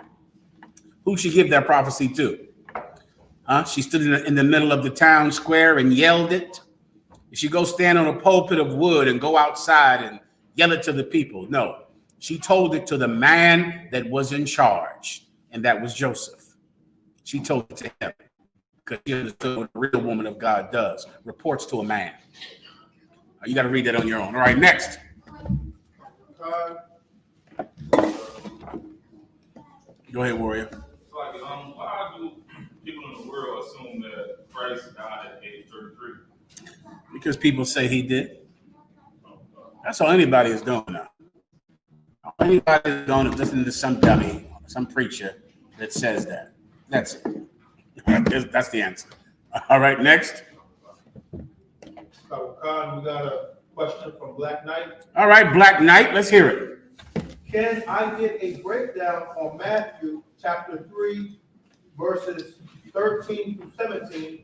Who she give that prophecy to? She stood in the middle of the town square and yelled it. Did she go stand on a pulpit of wood and go outside and yell it to the people? No. She told it to the man that was in charge, and that was Joseph. She told it to him because she understood what a real woman of God does, reports to a man. You got to read that on your own. All right, next. Go ahead, warrior. Like, why do people in the world assume that Christ died at age 33? Because people say he did. That's all anybody is doing now. Anybody is going to listen to some dummy, some preacher that says that. That's it. That's the answer. All right, next. So, we got a question from Black Knight. All right, Black Knight, let's hear it. Can I get a breakdown on Matthew chapter 3, verses 13 through 17?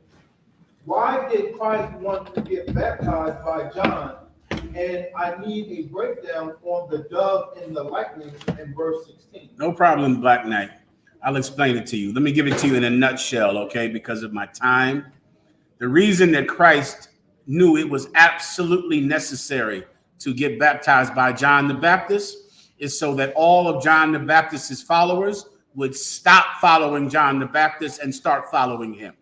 Why did Christ want to get baptized by John? And I need a breakdown on the dove and the lightning in verse 16. No problem, Black Knight. I'll explain it to you. Let me give it to you in a nutshell, okay, because of my time. The reason that Christ knew it was absolutely necessary to get baptized by John the Baptist is so that all of John the Baptist's followers would stop following John the Baptist and start following him.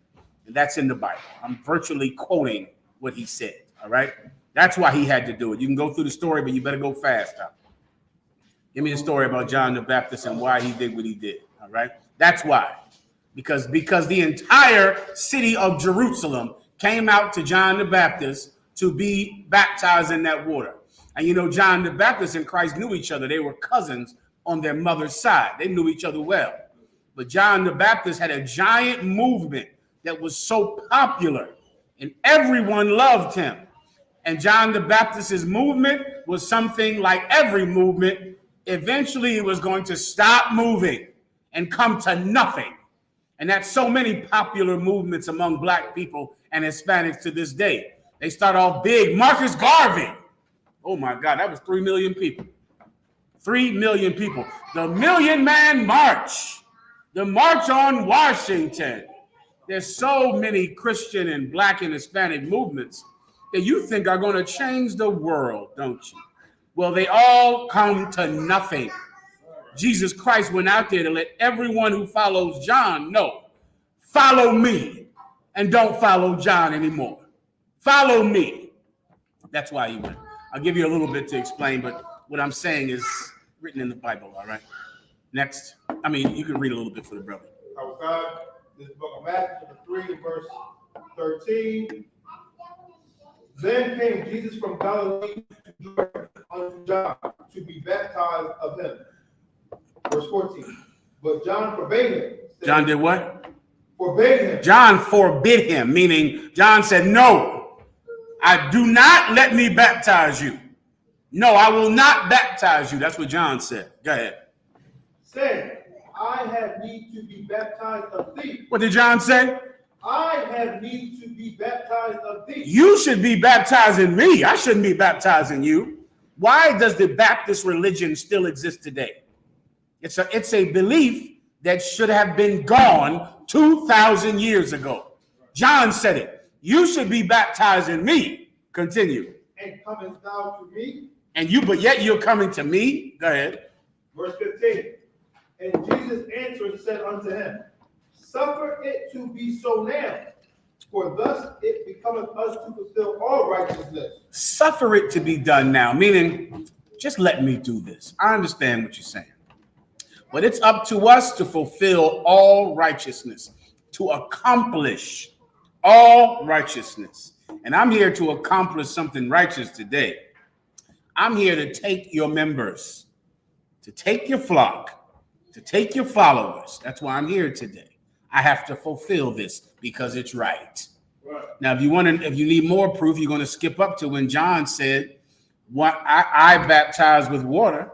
And that's in the Bible. I'm virtually quoting what he said, all right? That's why he had to do it. You can go through the story, but you better go fast. Give me the story about John the Baptist and why he did what he did, all right? That's why. Because the entire city of Jerusalem came out to John the Baptist to be baptized in that water. And you know, John the Baptist and Christ knew each other. They were cousins on their mother's side. They knew each other well. But John the Baptist had a giant movement that was so popular, and everyone loved him. And John the Baptist's movement was something like every movement. Eventually, it was going to stop moving and come to nothing. And that's so many popular movements among Black people and Hispanics to this day. They start off big. Marcus Garvey. Oh, my God, that was 3 million people. 3 million people. The Million Man March. The March on Washington. There's so many Christian and Black and Hispanic movements that you think are going to change the world, don't you? Well, they all come to nothing. Jesus Christ went out there to let everyone who follows John know, follow me and don't follow John anymore. Follow me. That's why he went. I'll give you a little bit to explain, but what I'm saying is written in the Bible, all right? Next. I mean, you can read a little bit for the brother. Our God, this book of Matthew, chapter 3, verse 13. Then came Jesus from Galilee to Jordan unto John to be baptized of him. Verse 14. But John forbade him. Saying, John did what? Forbade him. John forbid him, meaning John said, no, I do not let me baptize you. No, I will not baptize you. That's what John said. Go ahead. Saying, I have need to be baptized of thee. What did John say? I have need to be baptized of thee. You should be baptizing me. I shouldn't be baptizing you. Why does the Baptist religion still exist today? It's a belief that should have been gone 2,000 years ago. John said it. You should be baptizing me. Continue. And comest thou to me? But yet you're coming to me. Go ahead. Verse 15. And Jesus answered said unto him, suffer it to be so now, for thus it becometh us to fulfill all righteousness. Suffer it to be done now, meaning just let me do this. I understand what you're saying. But it's up to us to fulfill all righteousness, to accomplish all righteousness. And I'm here to accomplish something righteous today. I'm here to take your members, to take your flock, to take your followers. That's why I'm here today. I have to fulfill this because it's right. Now, if you need more proof, you're going to skip up to when John said, "What I baptize with water,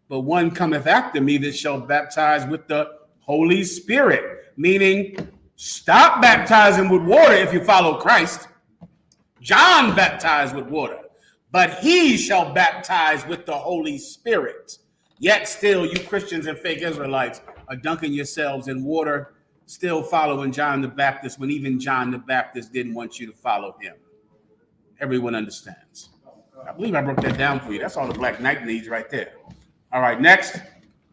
but one cometh after me that shall baptize with the Holy Spirit." Meaning, stop baptizing with water if you follow Christ. John baptized with water, but he shall baptize with the Holy Spirit. Yet still, you Christians and fake Israelites are dunking yourselves in water, still following John the Baptist, when even John the Baptist didn't want you to follow him. Everyone understands. I believe I broke that down for you. That's all the Black Knight needs right there. All right, next.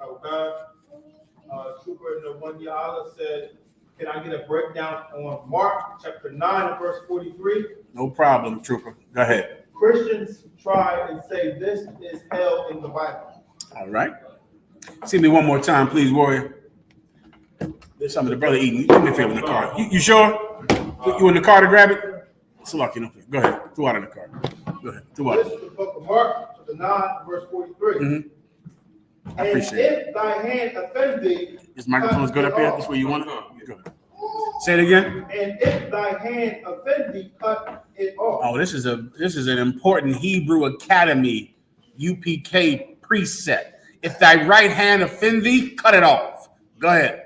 Our God, Trooper in the 1WEST said, can I get a breakdown on Mark chapter 9 verse 43? No problem, Trooper. Go ahead. Christians try and say this is hell in the Bible. All right. See me one more time, please, warrior. There's some of the brother eating. Do me a favor in the car. You sure? You in the car to grab it? It's lucky. Go ahead. Throw out in the car. Go ahead. Throw out. This is the book of Mark, chapter 9, verse 43. Mm-hmm. I And appreciate it. if thy hand offend thee, This microphone's good up here. That's where you want it. Go ahead. Say it again. and if thy hand offend thee, cut it off. Oh, this is an important Hebrew Academy UPK precept. If thy right hand offend thee, cut it off. Go ahead.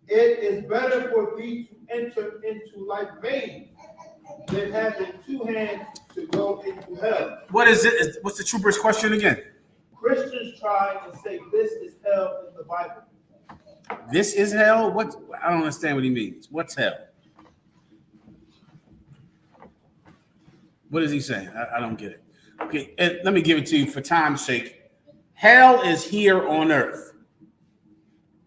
It is better for thee to enter into life maimed than having two hands to go into hell. What is it? What's the trooper's question again? Christians try and say this is hell in the Bible. This is hell? What? I don't understand what he means. What's hell? What is he saying? I don't get it. Okay, let me give it to you for time's sake. Hell is here on earth.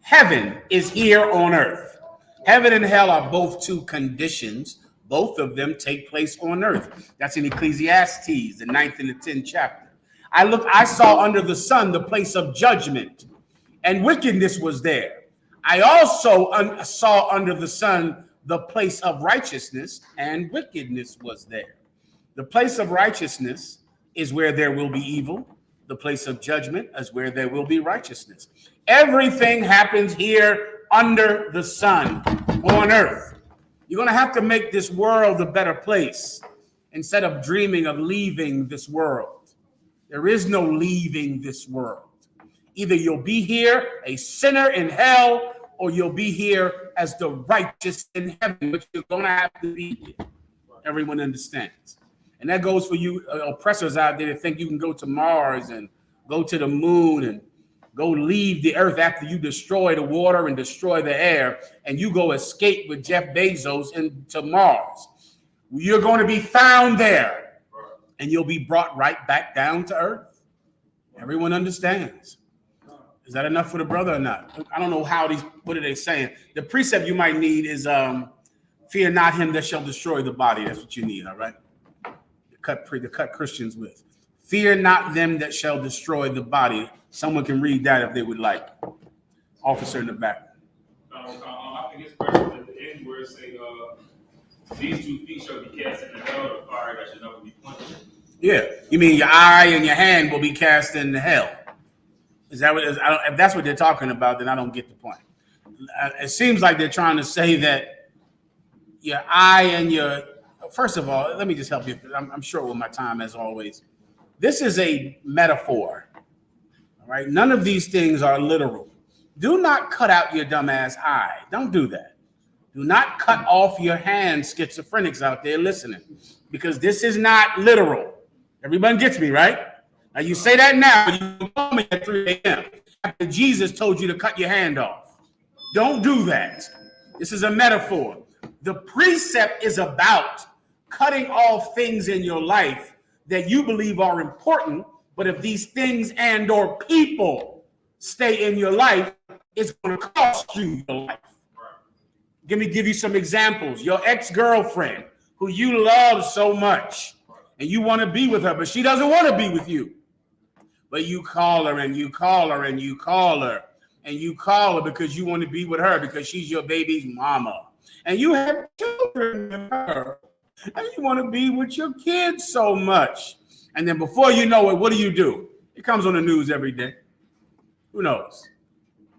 Heaven is here on earth. Heaven and hell are both two conditions. Both of them take place on earth. That's in Ecclesiastes, the 9th and the 10th chapter. I saw under the sun the place of judgment, and wickedness was there. I also saw under the sun the place of righteousness, and wickedness was there. The place of righteousness is where there will be evil. The place of judgment is where there will be righteousness. Everything happens here under the sun on earth. You're going to have to make this world a better place instead of dreaming of leaving this world. There is no leaving this world. Either you'll be here a sinner in hell, or you'll be here as the righteous in heaven, but you're going to have to be here. Everyone understands. And that goes for you oppressors out there that think you can go to Mars and go to the moon and go leave the earth after you destroy the water and destroy the air, and you go escape with Jeff Bezos into Mars. You're going to be found there, and you'll be brought right back down to earth. Everyone understands. Is that enough for the brother or not? I don't know what are they saying? The precept you might need is fear not him that shall destroy the body. That's what you need, all right? To cut Christians with. Fear not them that shall destroy the body. Someone can read that if they would like. Officer in the back. I think it's verse at the end where it say, these 2 feet shall be cast in the hell of fire that shall never be quenched. Yeah, you mean your eye and your hand will be cast into hell. Is that what? If that's what they're talking about, then I don't get the point. It seems like they're trying to say that your eye and your. First of all, let me just help you. I'm short with my time as always. This is a metaphor. All right, none of these things are literal. Do not cut out your dumbass eye. Don't do that. Do not cut off your hand, schizophrenics out there listening, because this is not literal. Everyone gets me, right? Now you say that now, you call me at 3 a.m. after Jesus told you to cut your hand off. Don't do that. This is a metaphor. The precept is about cutting off things in your life that you believe are important, but if these things and or people stay in your life, it's going to cost you your life. Let me give you some examples. Your ex-girlfriend, who you love so much, and you want to be with her, but she doesn't want to be with you. But you call her and you call her and you call her and you call her because you want to be with her because she's your baby's mama. And you have children with her and you want to be with your kids so much. And then before you know it, what do? It comes on the news every day. Who knows?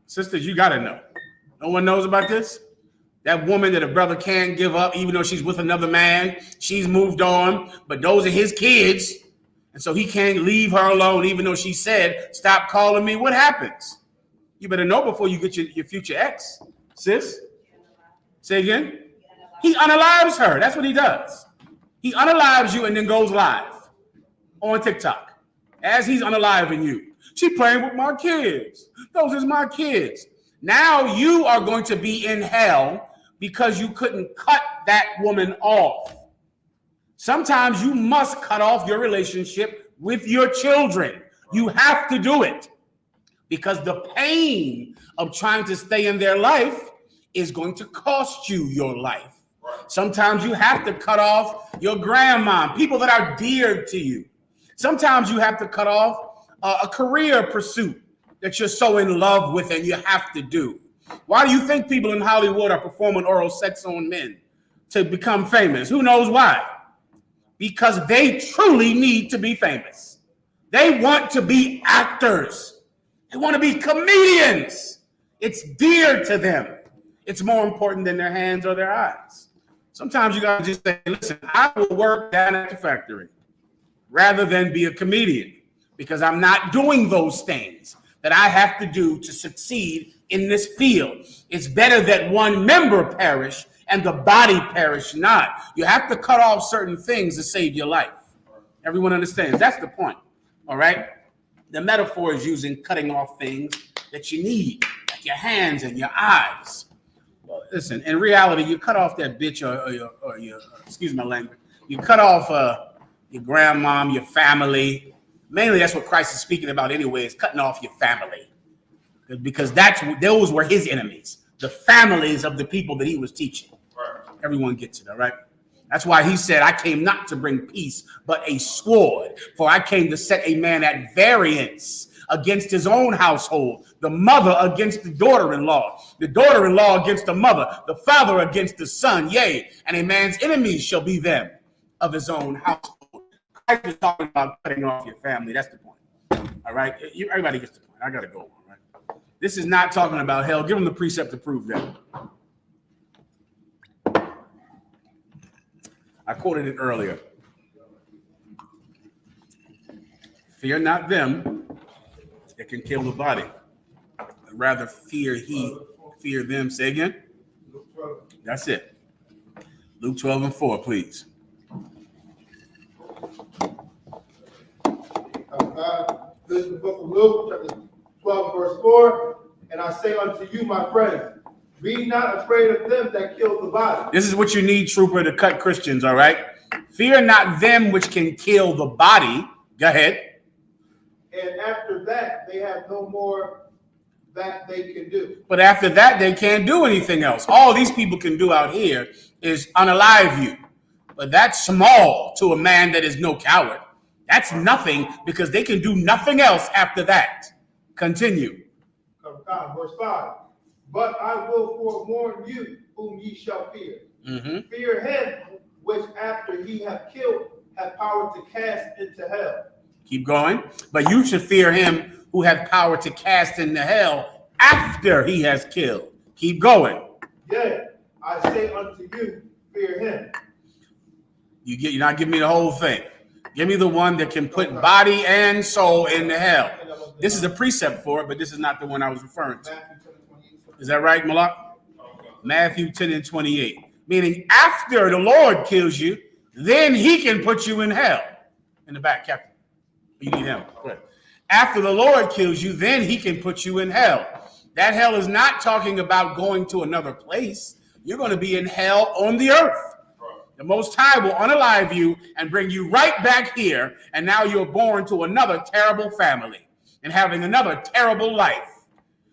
Sisters, you got to know. No one knows about this? That woman that a brother can't give up, even though she's with another man, she's moved on, but those are his kids. And so he can't leave her alone, even though she said, stop calling me. What happens? You better know before you get your future ex, sis. Say again? He unalives her. That's what he does. He unalives you and then goes live on TikTok as he's unaliving you. She playing with my kids. Those is my kids. Now you are going to be in hell because you couldn't cut that woman off. Sometimes you must cut off your relationship with your children. You have to do it because the pain of trying to stay in their life is going to cost you your life. Sometimes you have to cut off your grandma, people that are dear to you. Sometimes you have to cut off a career pursuit that you're so in love with and you have to do. Why do you think people in Hollywood are performing oral sex on men to become famous? Who knows why? Because they truly need to be famous. They want to be actors. They want to be comedians. It's dear to them. It's more important than their hands or their eyes. Sometimes you got to just say, listen, I will work down at the factory rather than be a comedian because I'm not doing those things that I have to do to succeed in this field. It's better that one member perish and the body perish not. You have to cut off certain things to save your life. Everyone understands? That's the point. All right? The metaphor is using cutting off things that you need, like your hands and your eyes. Well, listen, in reality, you cut off that bitch or your excuse my language, you cut off your grandmom, your family. Mainly that's what Christ is speaking about anyway, is cutting off your family. Because those were his enemies, the families of the people that he was teaching. Right. Everyone gets it, all right? That's why he said, I came not to bring peace, but a sword. For I came to set a man at variance against his own household, the mother against the daughter-in-law against the mother, the father against the son, yea, and a man's enemies shall be them of his own household. Christ is talking about cutting off your family. That's the point, all right? Everybody gets the point. I got to go, all right? This is not talking about hell. Give them the precept to prove that. I quoted it earlier. Fear not them that can kill the body. Rather fear them. Say again. That's it. Luke 12:4, please. This is the book of Luke, chapter 12, verse 4. And I say unto you, my friends, be not afraid of them that kill the body. This is what you need, trooper, to cut Christians, all right? Fear not them which can kill the body. Go ahead. And after that, they have no more that they can do. But after that, they can't do anything else. All these people can do out here is unalive you. But that's small to a man that is no coward. That's nothing because they can do nothing else after that. Continue. Verse 5. But I will forewarn you whom ye shall fear. Fear him which after he hath killed hath power to cast into hell. Keep going. But you should fear him who hath power to cast into hell after he has killed. Keep going. Yea, I say unto you, fear him. You're not giving me the whole thing. Give me the one that can put body and soul into hell. This is a precept for it, but this is not the one I was referring to. Is that right, Malak? Matthew 10 and 28. Meaning after the Lord kills you, then he can put you in hell. In the back, Captain. You need him. Good. After the Lord kills you, then he can put you in hell. That hell is not talking about going to another place. You're going to be in hell on the earth. The Most High will unalive you and bring you right back here, and now you're born to another terrible family and having another terrible life.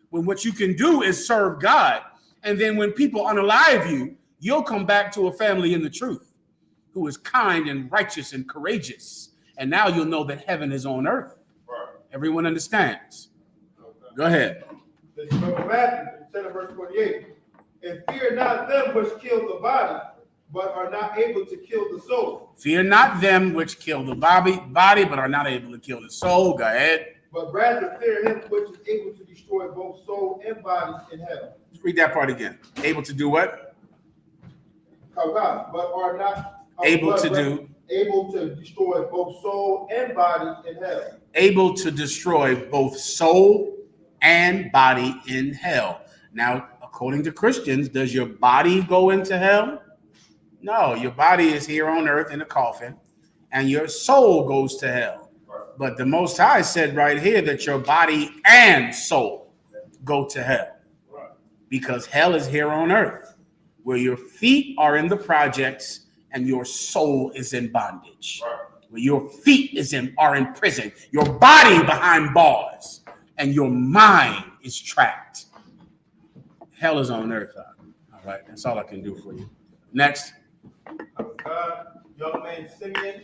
When what you can do is serve God, and then when people unalive you, you'll come back to a family in the truth who is kind and righteous and courageous, and now you'll know that heaven is on earth. Everyone understands. Go ahead. This is from Matthew 10 verse 28. And fear not them which kill the body, but are not able to kill the soul. Fear not them which kill the body, but are not able to kill the soul. Go ahead. But rather fear him which is able to destroy both soul and body in hell. Read that part again. Able to do what? But are not able to destroy both soul and body in hell. Able to destroy both soul and body in hell. Now, according to Christians, does your body go into hell? No, your body is here on earth in a coffin, and your soul goes to hell. But the Most High said right here that your body and soul go to hell, because hell is here on earth, where your feet are in the projects and your soul is in bondage, where your feet are in prison, your body behind bars, and your mind is trapped. Hell is on earth. All right, that's all I can do for you. Next. Young man Simeon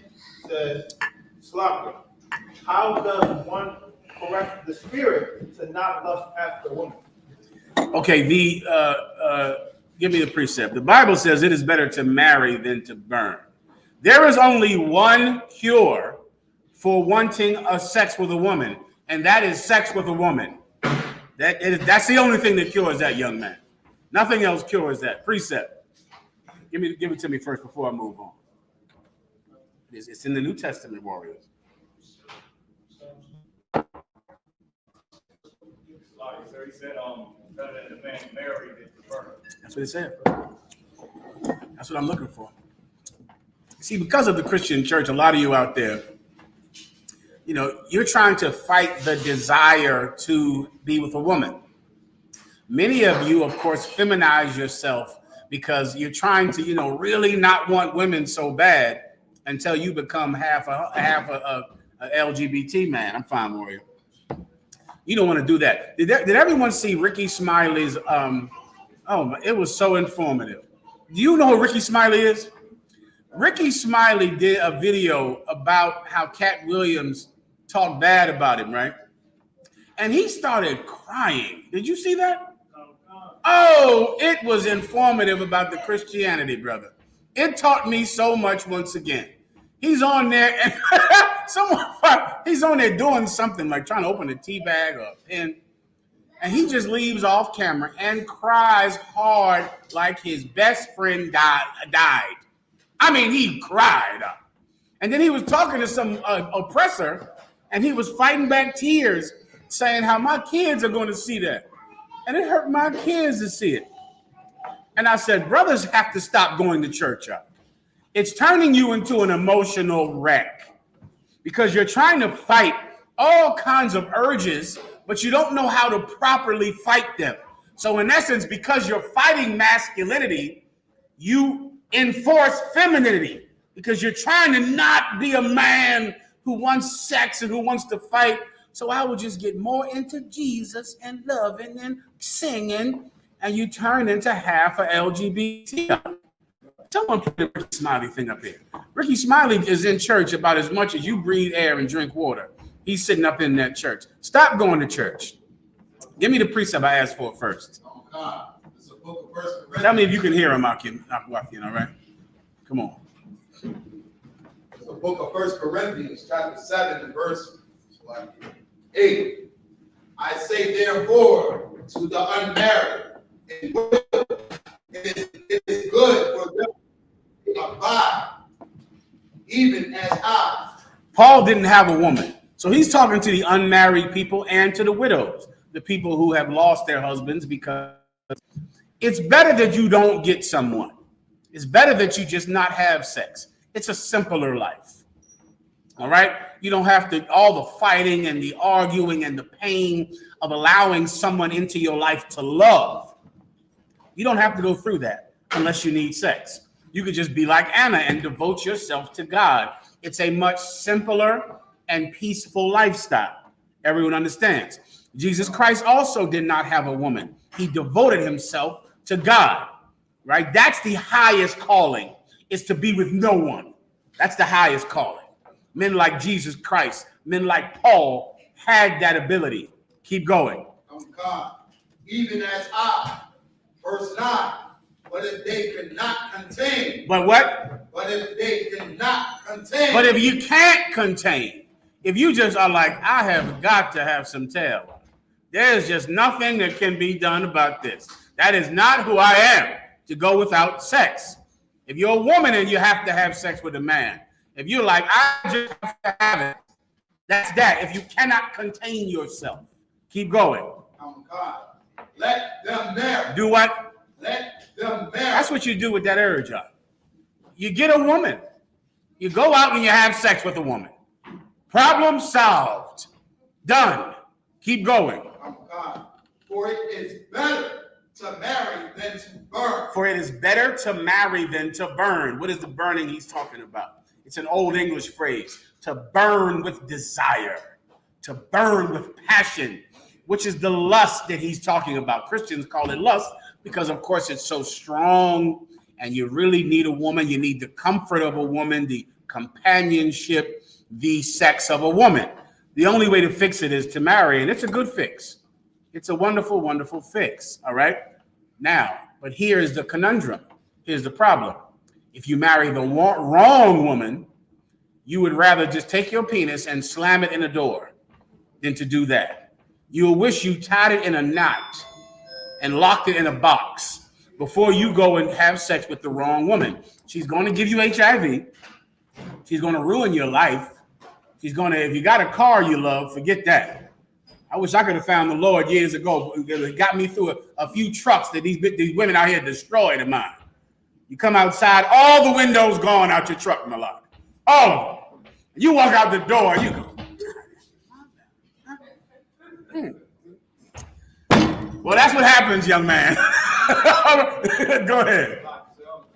says, Slaughter, how does one correct the spirit to not lust after woman? Okay, give me the precept. The Bible says it is better to marry than to burn. There is only one cure for wanting a sex with a woman, and that is sex with a woman. That's the only thing that cures that, young man. Nothing else cures that. Precept. Give it to me first before I move on. It's in the New Testament, warriors. He said, better than the man married than to burn. That's what it said. That's what I'm looking for. See, because of the Christian church, a lot of you out there, you're trying to fight the desire to be with a woman. Many of you, of course, feminize yourself because you're trying to, really not want women so bad until you become half a LGBT man. I'm fine, warrior. You don't want to do that. Did everyone see Ricky Smiley's? It was so informative. Do you know who Ricky Smiley is? Ricky Smiley did a video about how Cat Williams talked bad about him, right? And he started crying. Did you see that? Oh, it was informative about the Christianity, brother. It taught me so much once again. He's on there and he's on there doing something like trying to open a tea bag or a pen. And he just leaves off camera and cries hard like his best friend died. I mean, he cried. And then he was talking to some oppressor and he was fighting back tears saying how my kids are going to see that. And it hurt my kids to see it. And I said, brothers have to stop going to church. It's turning you into an emotional wreck because you're trying to fight all kinds of urges, but you don't know how to properly fight them. So in essence, because you're fighting masculinity, you enforce femininity because you're trying to not be a man who wants sex and who wants to fight. So I would just get more into Jesus and loving and singing, and you turn into half a LGBT. Someone put the Ricky Smiley thing up here. Ricky Smiley is in church about as much as you breathe air and drink water. He's sitting up in that church. Stop going to church. Give me the precept I asked for first. Oh God, it's a book of 1 Corinthians. Tell me if you can hear him, Akin, all right? Come on. It's the book of 1 Corinthians, chapter 7, and verse 8. I say therefore to the unmarried, it is good for them to abide, even as I. Paul didn't have a woman. So he's talking to the unmarried people and to the widows, the people who have lost their husbands, because it's better that you don't get someone. It's better that you just not have sex. It's a simpler life. All right? You don't have to, all the fighting and the arguing and the pain of allowing someone into your life to love. You don't have to go through that unless you need sex. You could just be like Anna and devote yourself to God. It's a much simpler and peaceful lifestyle. Everyone understands. Jesus Christ also did not have a woman. He devoted himself to God, right? That's the highest calling, is to be with no one. That's the highest calling. Men like Jesus Christ, men like Paul had that ability. Keep going. Oh God, even as I, verse 9, but if they could not contain. But what? But if they cannot contain. But if you can't contain, if you just are like, I have got to have some tail, there's just nothing that can be done about this. That is not who I am to go without sex. If you're a woman and you have to have sex with a man, if you're like, I just have to have it, that's that. If you cannot contain yourself, keep going. Oh God, let them marry. Do what? Let them marry. That's what you do with that urge. You get a woman. You go out and you have sex with a woman. Problem solved. Done. Keep going. Oh God, for it is better to marry than to burn. For it is better to marry than to burn. What is the burning he's talking about? It's an old English phrase. To burn with desire. To burn with passion, which is the lust that he's talking about. Christians call it lust because, of course, it's so strong and you really need a woman. You need the comfort of a woman, the companionship, the sex of a woman. The only way to fix it is to marry, and it's a good fix. It's a wonderful, wonderful fix, all right? Now, but here is the conundrum. Here's the problem. If you marry the wrong woman, you would rather just take your penis and slam it in a door than to do that. You'll wish you tied it in a knot and locked it in a box before you go and have sex with the wrong woman. She's going to give you HIV. She's going to ruin your life. She's going to, if you got a car you love, forget that. I wish I could have found the Lord years ago. It got me through a few trucks that these women out here destroyed of mine. You come outside, all the windows gone out your truck, my lord. All of them. You walk out the door, you go. Well, that's what happens, young man. Go ahead. I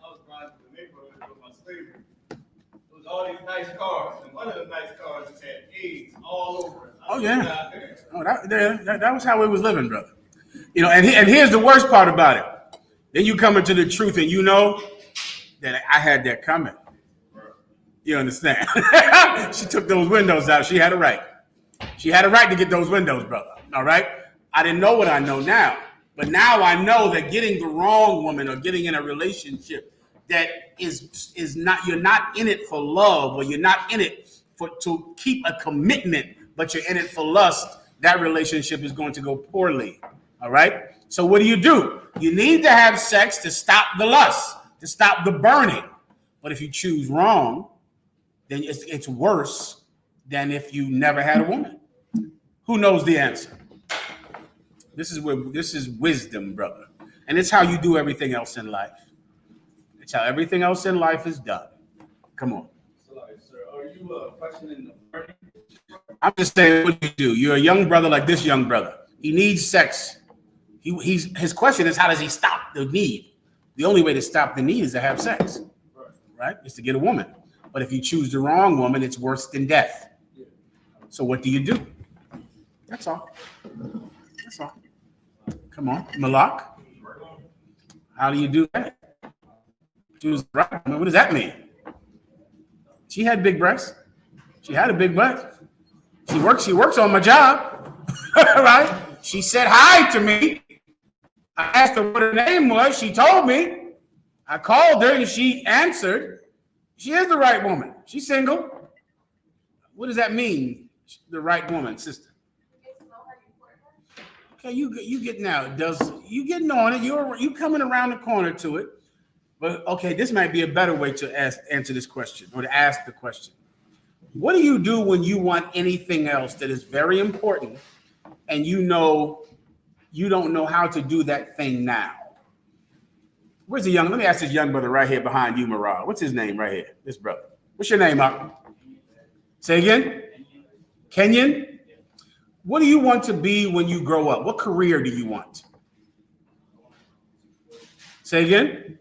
was riding through the neighborhood with my slavery. There was all these nice cars, and one of the nice cars just had AIDS all over it. Oh, yeah. Oh, that was how we was living, brother. You know, and here's the worst part about it. Then you come into the truth and you know that I had that coming. You understand? She took those windows out. She had a right. She had a right to get those windows, brother. All right? I didn't know what I know now. But now I know that getting the wrong woman or getting in a relationship that is not, you're not in it for love, or you're not in it to keep a commitment, but you're in it for lust, that relationship is going to go poorly. All right? So what do? You need to have sex to stop the lust, to stop the burning. But if you choose wrong, then it's worse than if you never had a woman. Who knows the answer? This is wisdom, brother. And it's how you do everything else in life. It's how everything else in life is done. Come on. So, sir, are you questioning the burning? I'm just saying, what do you do? You're a young brother like this young brother. He needs sex. His question is, how does he stop the need? The only way to stop the need is to have sex, right? It's to get a woman. But if you choose the wrong woman, it's worse than death. So what do? That's all. That's all. Come on, Malak. How do you do that? Choose the right woman. What does that mean? She had big breasts. She had a big butt. She works on my job. Right? She said hi to me. I asked her what her name was. She told me. I called her and she answered. She is the right woman. She's single. What does that mean? The right woman, sister. Okay, you getting out. You getting on it? You coming around the corner to it. But okay, this might be a better way to answer this question or to ask the question. What do you do when you want anything else that is very important and you don't know how to do that thing now? Let me ask this young brother right here behind you, Marah. What's his name right here? This brother. What's your name, Up? Say again? Kenyon? What do you want to be when you grow up? What career do you want? Say again?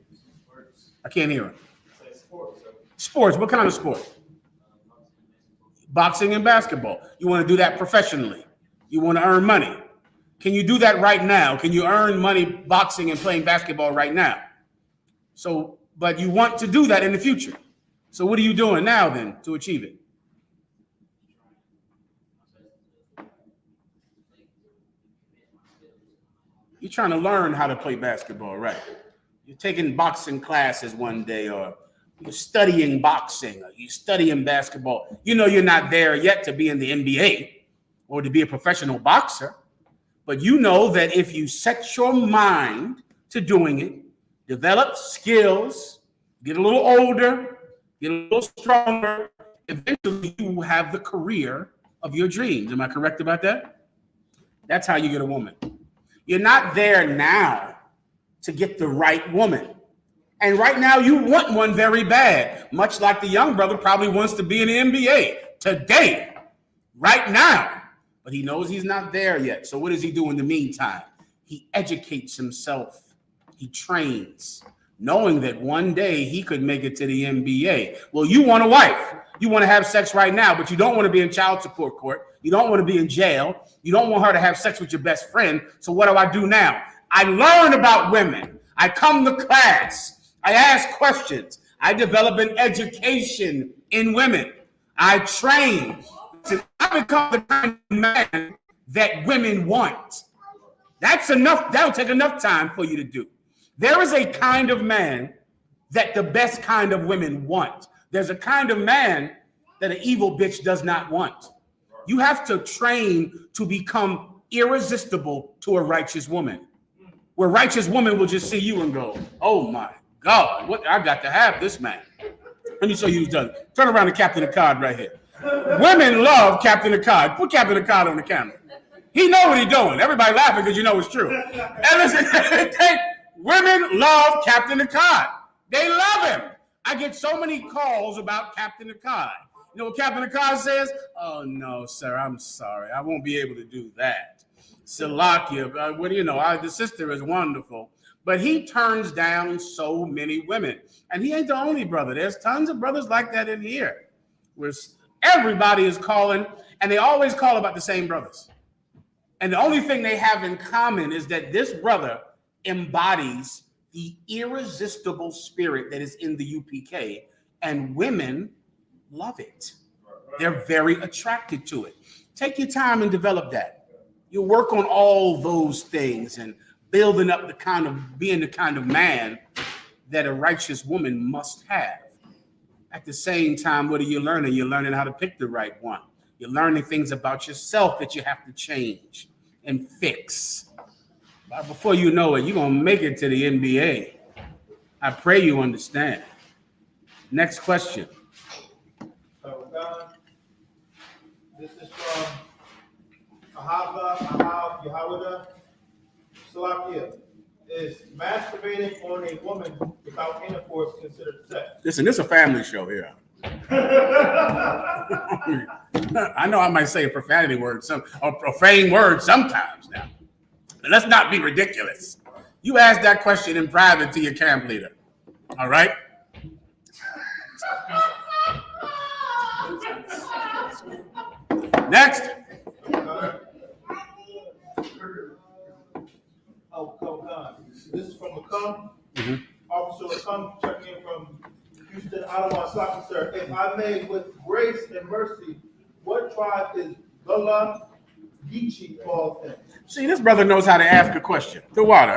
I can't hear him. Sports. What kind of sport? Boxing and basketball. You want to do that professionally. You want to earn money. Can you do that right now? Can you earn money boxing and playing basketball right now? So, but you want to do that in the future. So what are you doing now then to achieve it? You're trying to learn how to play basketball, right? You're taking boxing classes one day, or you're studying boxing, or you're studying basketball. You know you're not there yet to be in the NBA or to be a professional boxer, but you know that if you set your mind to doing it, develop skills, get a little older, get a little stronger, eventually you will have the career of your dreams. Am I correct about that? That's how you get a woman. You're not there now to get the right woman. And right now you want one very bad, much like the young brother probably wants to be in the NBA today, right now. But he knows he's not there yet. So what does he do in the meantime? He educates himself. He trains, knowing that one day he could make it to the NBA. Well, you want a wife. You want to have sex right now, but you don't want to be in child support court. You don't want to be in jail. You don't want her to have sex with your best friend. So what do I do now? I learn about women. I come to class. I ask questions. I develop an education in women. I train. I become the kind of man that women want. That's enough. That'll take enough time for you to do. There is a kind of man that the best kind of women want. There's a kind of man that an evil bitch does not want. You have to train to become irresistible to a righteous woman. Where a righteous woman will just see you and go, oh my God, what I got to have this man. Let me show you who's done it. Turn around to Captain Akkad right here. Women love Captain Akkad. Put Captain Akkad on the camera. He know what he's doing. Everybody laughing because you know it's true. And listen, women love Captain Akkad. They love him. I get so many calls about Captain Akkad. You know what Captain Akkad says? Oh, no, sir, I'm sorry. I won't be able to do that. Salakia, what do you know? The sister is wonderful. But he turns down so many women. And he ain't the only brother. There's tons of brothers like that in here. Where everybody is calling, and they always call about the same brothers. And the only thing they have in common is that this brother embodies the irresistible spirit that is in the UPK, and women love it. They're very attracted to it. Take your time and develop that. You work on all those things and building up being the kind of man that a righteous woman must have. At the same time, what are you learning? You're learning how to pick the right one. You're learning things about yourself that you have to change and fix. But before you know it, you're going to make it to the NBA. I pray you understand. Next question. This is from Yahawada Salakia. Is masturbating on a woman without intercourse considered sex? Listen, this is a family show here. I know I might say a profanity word, or profane word sometimes now. But let's not be ridiculous. You ask that question in private to your camp leader. All right? Next. come. Mhm. Officer will come, checking in from Houston, Ottawa, Sloppy, sir. If I may, with grace and mercy, what tribe is Gullah Geechee falls in? See, this brother knows how to ask a question. The water.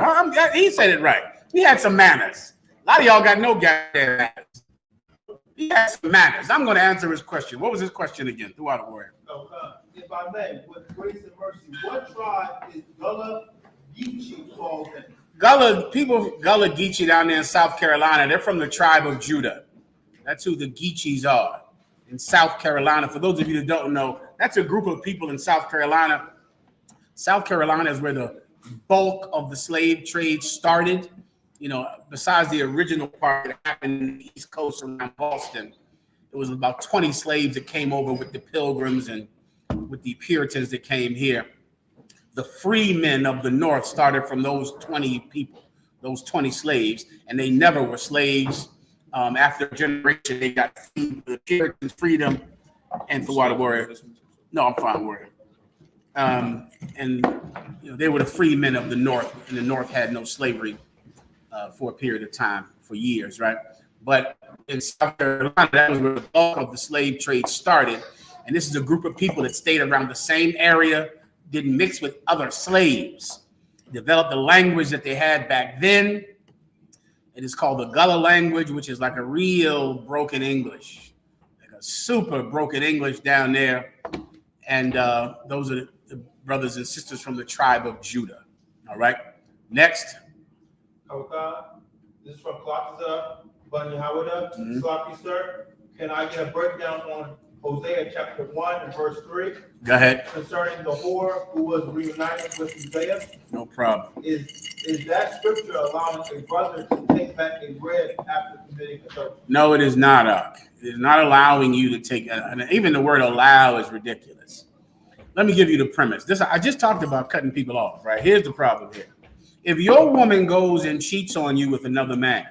He said it right. He had some manners. A lot of y'all got no goddamn manners. He had some manners. I'm going to answer his question. What was his question again? The water warrior. Okay. If I may, with grace and mercy, what tribe is Gullah Geechee falls in? Gullah Geechee down there in South Carolina, they're from the tribe of Judah. That's who the Geechees are in South Carolina. For those of you that don't know, that's a group of people in South Carolina. South Carolina is where the bulk of the slave trade started. You know, besides the original part that happened in the East Coast around Boston, it was about 20 slaves that came over with the Pilgrims and with the Puritans that came here. The free men of the North started from those 20 people, those 20 slaves, and they never were slaves. After a generation, they got free, the Puritans freed them, and the water warrior. No, I'm fine, warrior. And you know, they were the free men of the North, and the North had no slavery for a period of time, for years, right? But in South Carolina, that was where the bulk of the slave trade started. And this is a group of people that stayed around the same area, didn't mix with other slaves, developed the language that they had back then. It is called the Gullah language, which is like a real broken English, like a super broken English down there. And those are the brothers and sisters from the tribe of Judah. All right. Next. Okay. This is from Clarksa, Bunny Howard, Sloppy, sir. Can I get a breakdown on Hosea chapter 1 and verse 3? Go ahead. Concerning the whore who was reunited with Isaiah? No problem. Is that scripture allowing a brother to take back a bread after committing adultery? No, it is not, Ak. It is not allowing you to take, and even the word allow is ridiculous. Let me give you the premise. I just talked about cutting people off, right? Here's the problem here. If your woman goes and cheats on you with another man,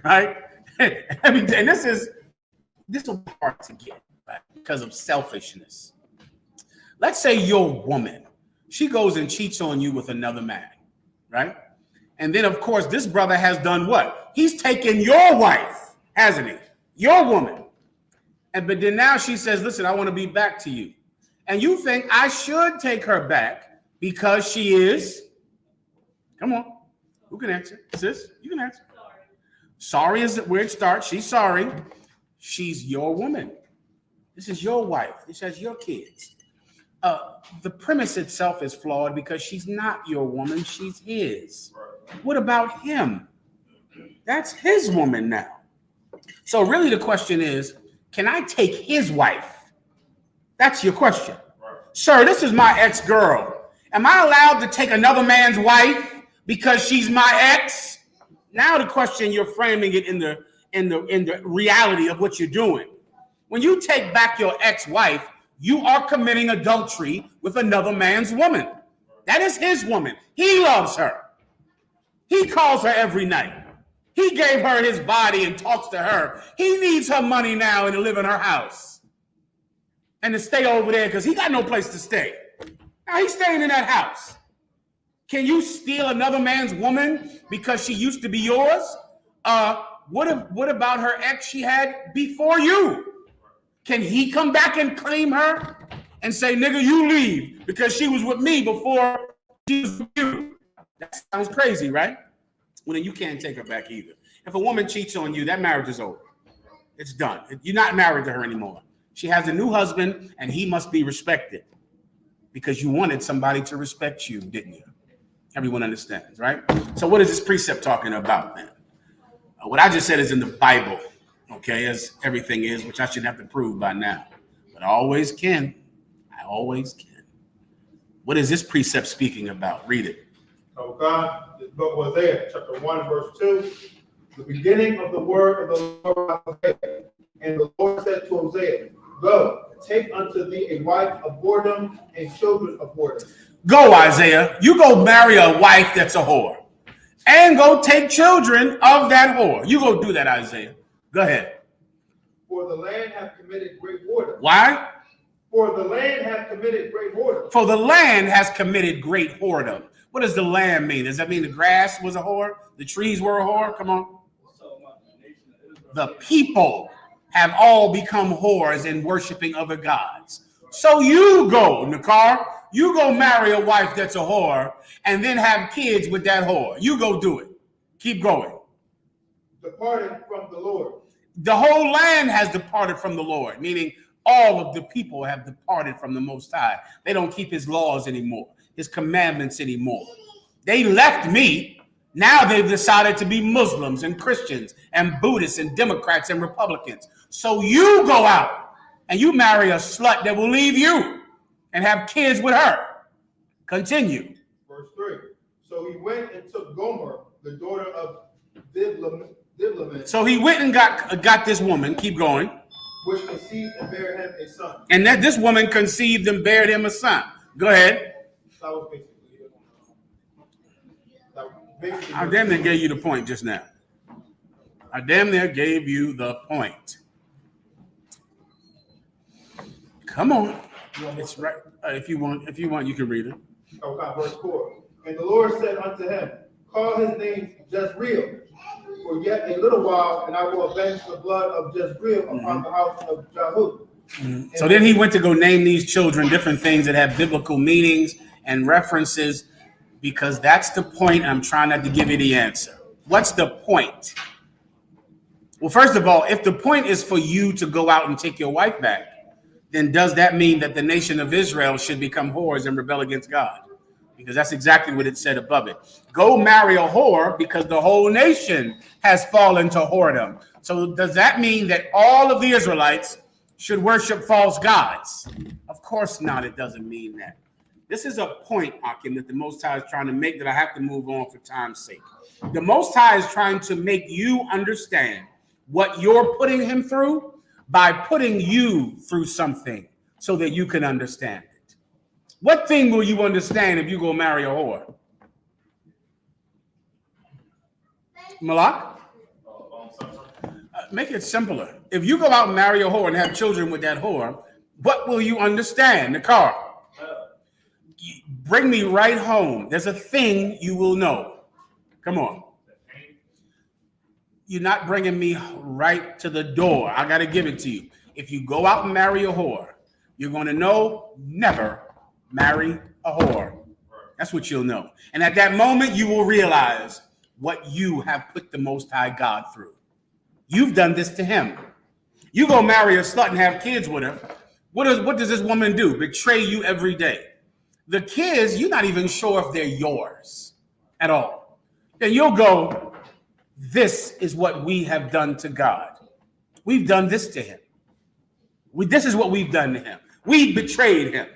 right? I mean, and this will be hard to get, right? Because of selfishness. Let's say your woman, she goes and cheats on you with another man, right? And then, of course, this brother has done what? He's taken your wife, hasn't he? Your woman. But then now she says, listen, I want to be back to you. And you think I should take her back because she is, come on, who can answer? Sis, you can answer. Sorry is where it starts. She's sorry. She's your woman. This is your wife. This has your kids. The premise itself is flawed because she's not your woman. She's his. What about him? That's his woman now. So really the question is, can I take his wife? That's your question. Sir, this is my ex-girl. Am I allowed to take another man's wife because she's my ex? Now the question, you're framing it in the reality of what you're doing. When you take back your ex-wife, you are committing adultery with another man's woman. That is his woman. He loves her. He calls her every night. He gave her his body and talks to her. He needs her money now and to live in her house and to stay over there because he got no place to stay. Now he's staying in that house. Can you steal another man's woman because she used to be yours? What about her ex she had before you? Can he come back and claim her and say, nigga, you leave because she was with me before she was with you? That sounds crazy, right? Well, then you can't take her back either. If a woman cheats on you, that marriage is over. It's done. You're not married to her anymore. She has a new husband, and he must be respected because you wanted somebody to respect you, didn't you? Everyone understands, right? So what is this precept talking about, then? What I just said is in the Bible, okay, as everything is, which I shouldn't have to prove by now. But I always can. I always can. What is this precept speaking about? Read it. Oh God, this book was Hosea, chapter 1, verse 2. The beginning of the word of the Lord Hosea. And the Lord said to Hosea, go, take unto thee a wife of whoredom and children of whoredom. Go, Isaiah. You go marry a wife that's a whore. And go take children of that whore. You go do that, Isaiah. Go ahead. For the land hath committed great whoredom. Why? For the land hath committed great whoredom. For the land has committed great whoredom. What does the land mean? Does that mean the grass was a whore? The trees were a whore? Come on. The people have all become whores and worshiping other gods. So you go, Nakar, you go marry a wife that's a whore and then have kids with that whore. You go do it. Keep going. Departed from the Lord. The whole land has departed from the Lord, meaning all of the people have departed from the Most High. They don't keep his laws anymore, his commandments anymore. They left me. Now they've decided to be Muslims and Christians and Buddhists and Democrats and Republicans. So you go out and you marry a slut that will leave you and have kids with her. Continue. Verse 3. So he went and took Gomer, the daughter of Diblaim. So he went and got this woman. Keep going. Which conceived and bare him a son. And that this woman conceived and bare him a son. Go ahead. That was basically. I damn near gave you the point just now. I damn near gave you the point. Come on. It's right. If you want, you can read it. Okay, verse 4. And the Lord said unto him, call his name Jezreel, for yet a little while, and I will avenge the blood of Jezreel upon the house of Jehu. So then he went to go name these children different things that have biblical meanings and references, because that's the point. I'm trying not to give you the answer. What's the point? Well, first of all, if the point is for you to go out and take your wife back, then does that mean that the nation of Israel should become whores and rebel against God? Because that's exactly what it said above it. Go marry a whore because the whole nation has fallen to whoredom. So does that mean that all of the Israelites should worship false gods? Of course not. It doesn't mean that. This is a point, Akim, that the Most High is trying to make, that I have to move on for time's sake. The Most High is trying to make you understand what you're putting him through by putting you through something so that you can understand it. What thing will you understand if you go marry a whore? Malak? Make it simpler. If you go out and marry a whore and have children with that whore, what will you understand? The car. Bring me right home. There's a thing you will know. Come on. You're not bringing me right to the door. I got to give it to you. If you go out and marry a whore, you're going to know, never marry a whore. That's what you'll know. And at that moment, you will realize what you have put the Most High God through. You've done this to him. You go marry a slut and have kids with her. What does this woman do? Betray you every day. The kids, you're not even sure if they're yours at all. Then you'll go, this is what we have done to God. We've done this to him. This is what we've done to him. We betrayed him.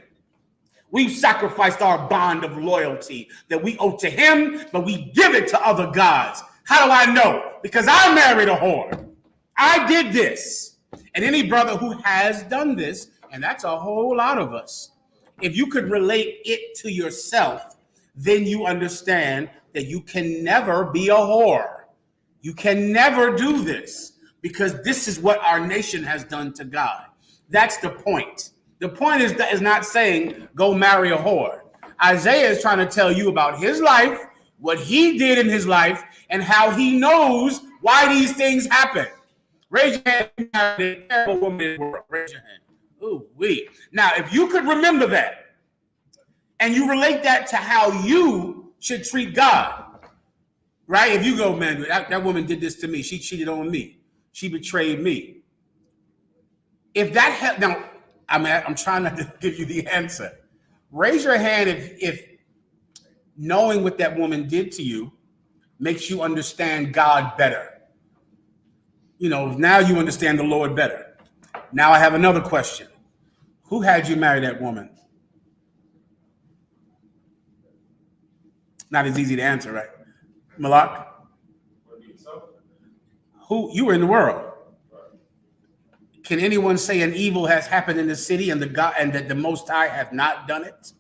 We've sacrificed our bond of loyalty that we owe to him, but we give it to other gods. How do I know? Because I married a whore. I did this. And any brother who has done this, and that's a whole lot of us, if you could relate it to yourself, then you understand that you can never be a whore. You can never do this, because this is what our nation has done to God. That's the point. The point is not saying go marry a whore. Isaiah is trying to tell you about his life, what he did in his life, and how he knows why these things happen. Raise your hand. You married a terrible woman in the world. Raise your hand. Ooh, wee. Now, if you could remember that, and you relate that to how you should treat God, right? If you go, man, that woman did this to me. She cheated on me. She betrayed me. If that now, I'm trying not to give you the answer. Raise your hand if knowing what that woman did to you makes you understand God better. You know, now you understand the Lord better. Now I have another question. Who had you marry that woman? Not as easy to answer, right? Malak? Who? You were in the world. Can anyone say an evil has happened in the city and that the Most High have not done it?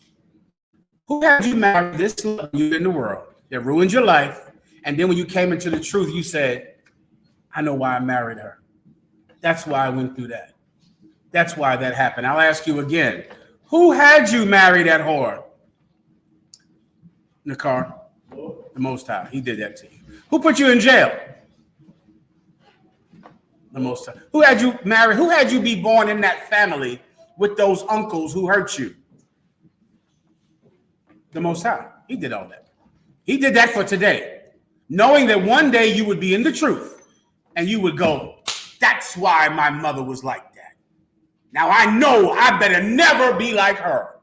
Who had you marry this love you in the world that ruined your life, and then when you came into the truth, you said, I know why I married her. That's why I went through that. That's why that happened. I'll ask you again. Who had you marry that whore? in the car? The Most High. He did that to you. Who put you in jail? The Most High. Who had you married? Who had you be born in that family with those uncles who hurt you? The Most High. He did all that. He did that for today, knowing that one day you would be in the truth and you would go, that's why my mother was like that. Now I know I better never be like her.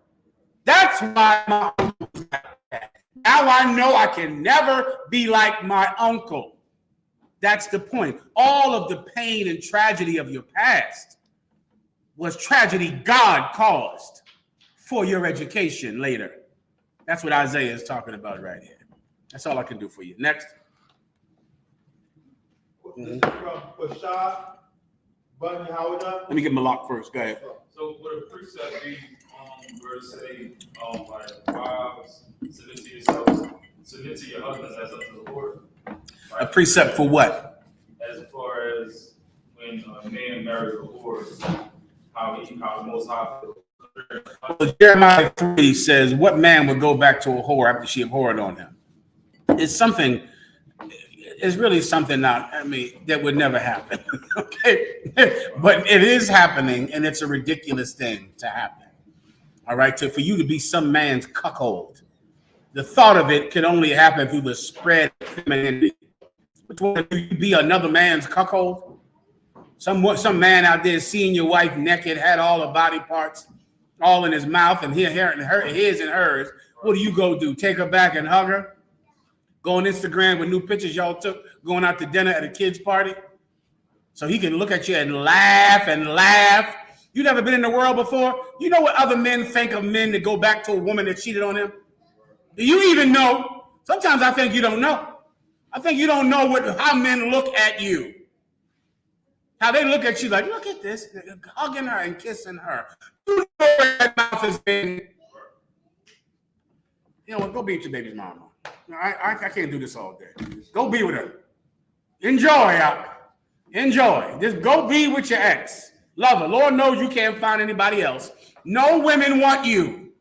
That's why my uncle was like that. Now I know I can never be like my uncle. That's the point. All of the pain and tragedy of your past was tragedy God caused for your education later. That's what Isaiah is talking about right here. That's all I can do for you. Next. This is from Bashar Bunny Howard. Let me get Malak first. Go ahead. So would a precept be verse say like wives submit to yourselves, submit to your husbands as unto the Lord? A precept for what? As far as when a man marries a whore, how the Most High. Well, Jeremiah 3 says, what man would go back to a whore after she abhorred on him? It's something, it's really something not, I mean, that would never happen. Okay. But it is happening, and it's a ridiculous thing to happen. All right. For you to be some man's cuckold. The thought of it can only happen through the spread of femininity. Which one do you be another man's cuckold? Some man out there seeing your wife naked, had all the body parts all in his mouth and his and hers. What do you go do? Take her back and hug her? Go on Instagram with new pictures y'all took going out to dinner at a kid's party? So he can look at you and laugh and laugh. You never been in the world before? You know what other men think of men that go back to a woman that cheated on him? Do you even know? Sometimes I think you don't know. I think you don't know how men look at you. How they look at you like, look at this, hugging her and kissing her. You know where that mouth has been. You know what? Go be with your baby's mama. I can't do this all day. Go be with her. Enjoy. Enjoy. Just go be with your ex. Love her. Lord knows you can't find anybody else. No women want you.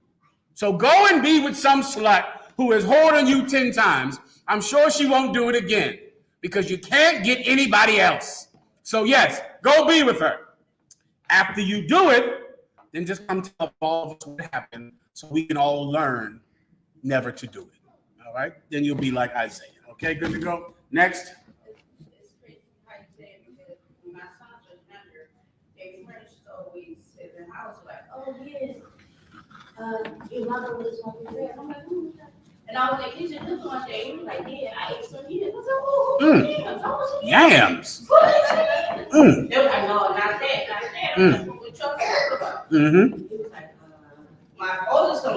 So go and be with some slut who is whoring you 10 times. I'm sure she won't do it again because you can't get anybody else. So yes, go be with her. After you do it, then just come tell all of us what happened so we can all learn never to do it. All right? Then you'll be like Isaiah. Okay, good to go. Next. My son just younger, they French always said in the house like, oh yes, your mother was on the bed. I'm like, who? And I was like, "Did you do one day?" He was like, "Yeah, I ate some yams." I was like, "Oh, yams." What is it? They was like, "No, not that, not that." I'm like, "What y'all talking about?" He was like, "My oldest son,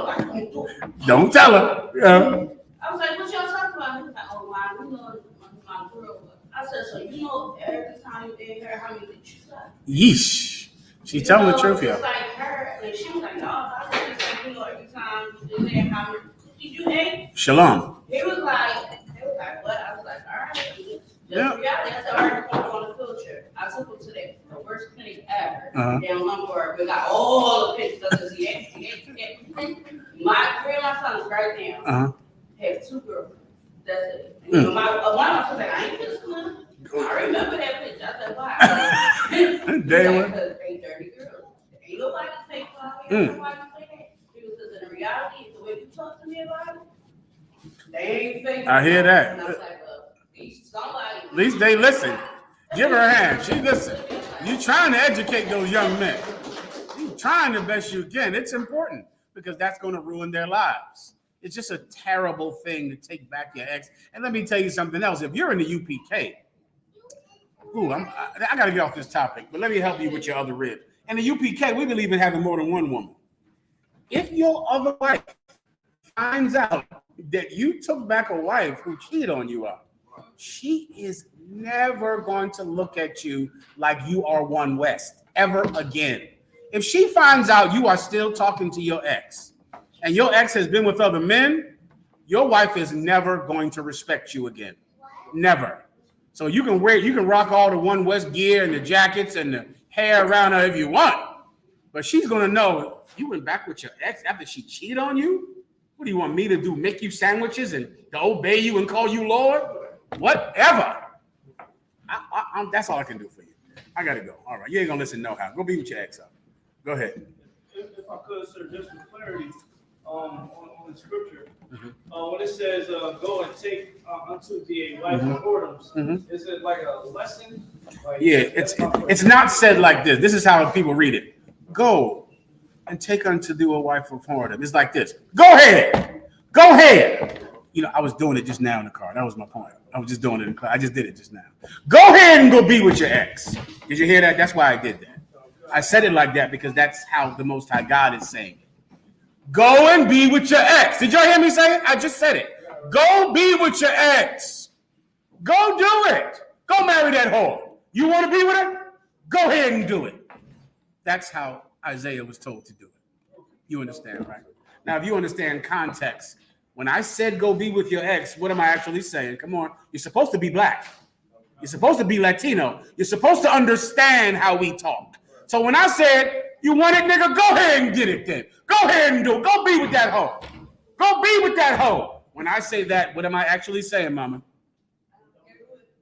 like, don't do it." Don't tell her. Yeah. I was like, "What y'all talking about?" He was like, "Oh, my, my girl." I said, "So you know, every time you did her, how many did you suck?" Yeesh. She's telling the truth here. It's like her, and she was like, "No, I was just like, you know, every time you did how many cookies you ate." Shalom. He was like, "What?" I was like, "All right." Just reality. I said, "All right, I'm on a field trip." I took him to the worst clinic ever. Down Lombard. We got all the pictures of this. My son is right now. Has 2 girlfriends. That's it. And, you know, one of my sons like, "I ain't this one." I remember that picture. I said, "Why?" Because they dirty girls. Ain't nobody say ain't nobody say that. Because in reality, the way you talk to me about it, they ain't fake. I hear that. And I was like, somebody. At least they listen. Give her a hand. She listen. You trying to educate those young men. You trying the best you can. It's important because that's going to ruin their lives. It's just a terrible thing to take back your ex. And let me tell you something else. If you're in the UPK, I got to get off this topic, but let me help you with your other rib. In the UPK, we believe in having more than one woman. If your other wife finds out that you took back a wife who cheated on you, she is never going to look at you like you are 1WEST ever again. If she finds out you are still talking to your ex and your ex has been with other men, your wife is never going to respect you again. Never. So you can rock all the 1WEST gear and the jackets and the hair around her if you want, but she's gonna know you went back with your ex after she cheated on you. What do you want me to do? Make you sandwiches and to obey you and call you Lord? Whatever. That's all I can do for you. I gotta go. All right, you ain't gonna listen no how. Go be with your ex up. Go ahead. If I could, sir, just for clarity, on the scripture, when it says, go and take unto thee a wife of whoredoms, is it like a lesson? Like, Yeah, it's not said like this. This is how people read it. Go and take unto thee a wife of whoredom. It's like this. Go ahead. Go ahead. You know, I was doing it just now in the car. That was my point. I was just doing it in class. I just did it just now. Go ahead and go be with your ex. Did you hear that? That's why I did that. I said it like that because that's how the Most High God is saying it. Go and be with your ex. Did y'all hear me say it? I just said it. Go be with your ex. Go do it. Go marry that whore. You want to be with her? Go ahead and do it. That's how Isaiah was told to do it. You understand, right? Now, if you understand context, when I said go be with your ex, what am I actually saying? Come on. You're supposed to be black. You're supposed to be Latino. You're supposed to understand how we talk. So when I said, you want it, nigga, go ahead and get it then. Go ahead and do it. Go be with that hoe. Go be with that hoe. When I say that, what am I actually saying, mama?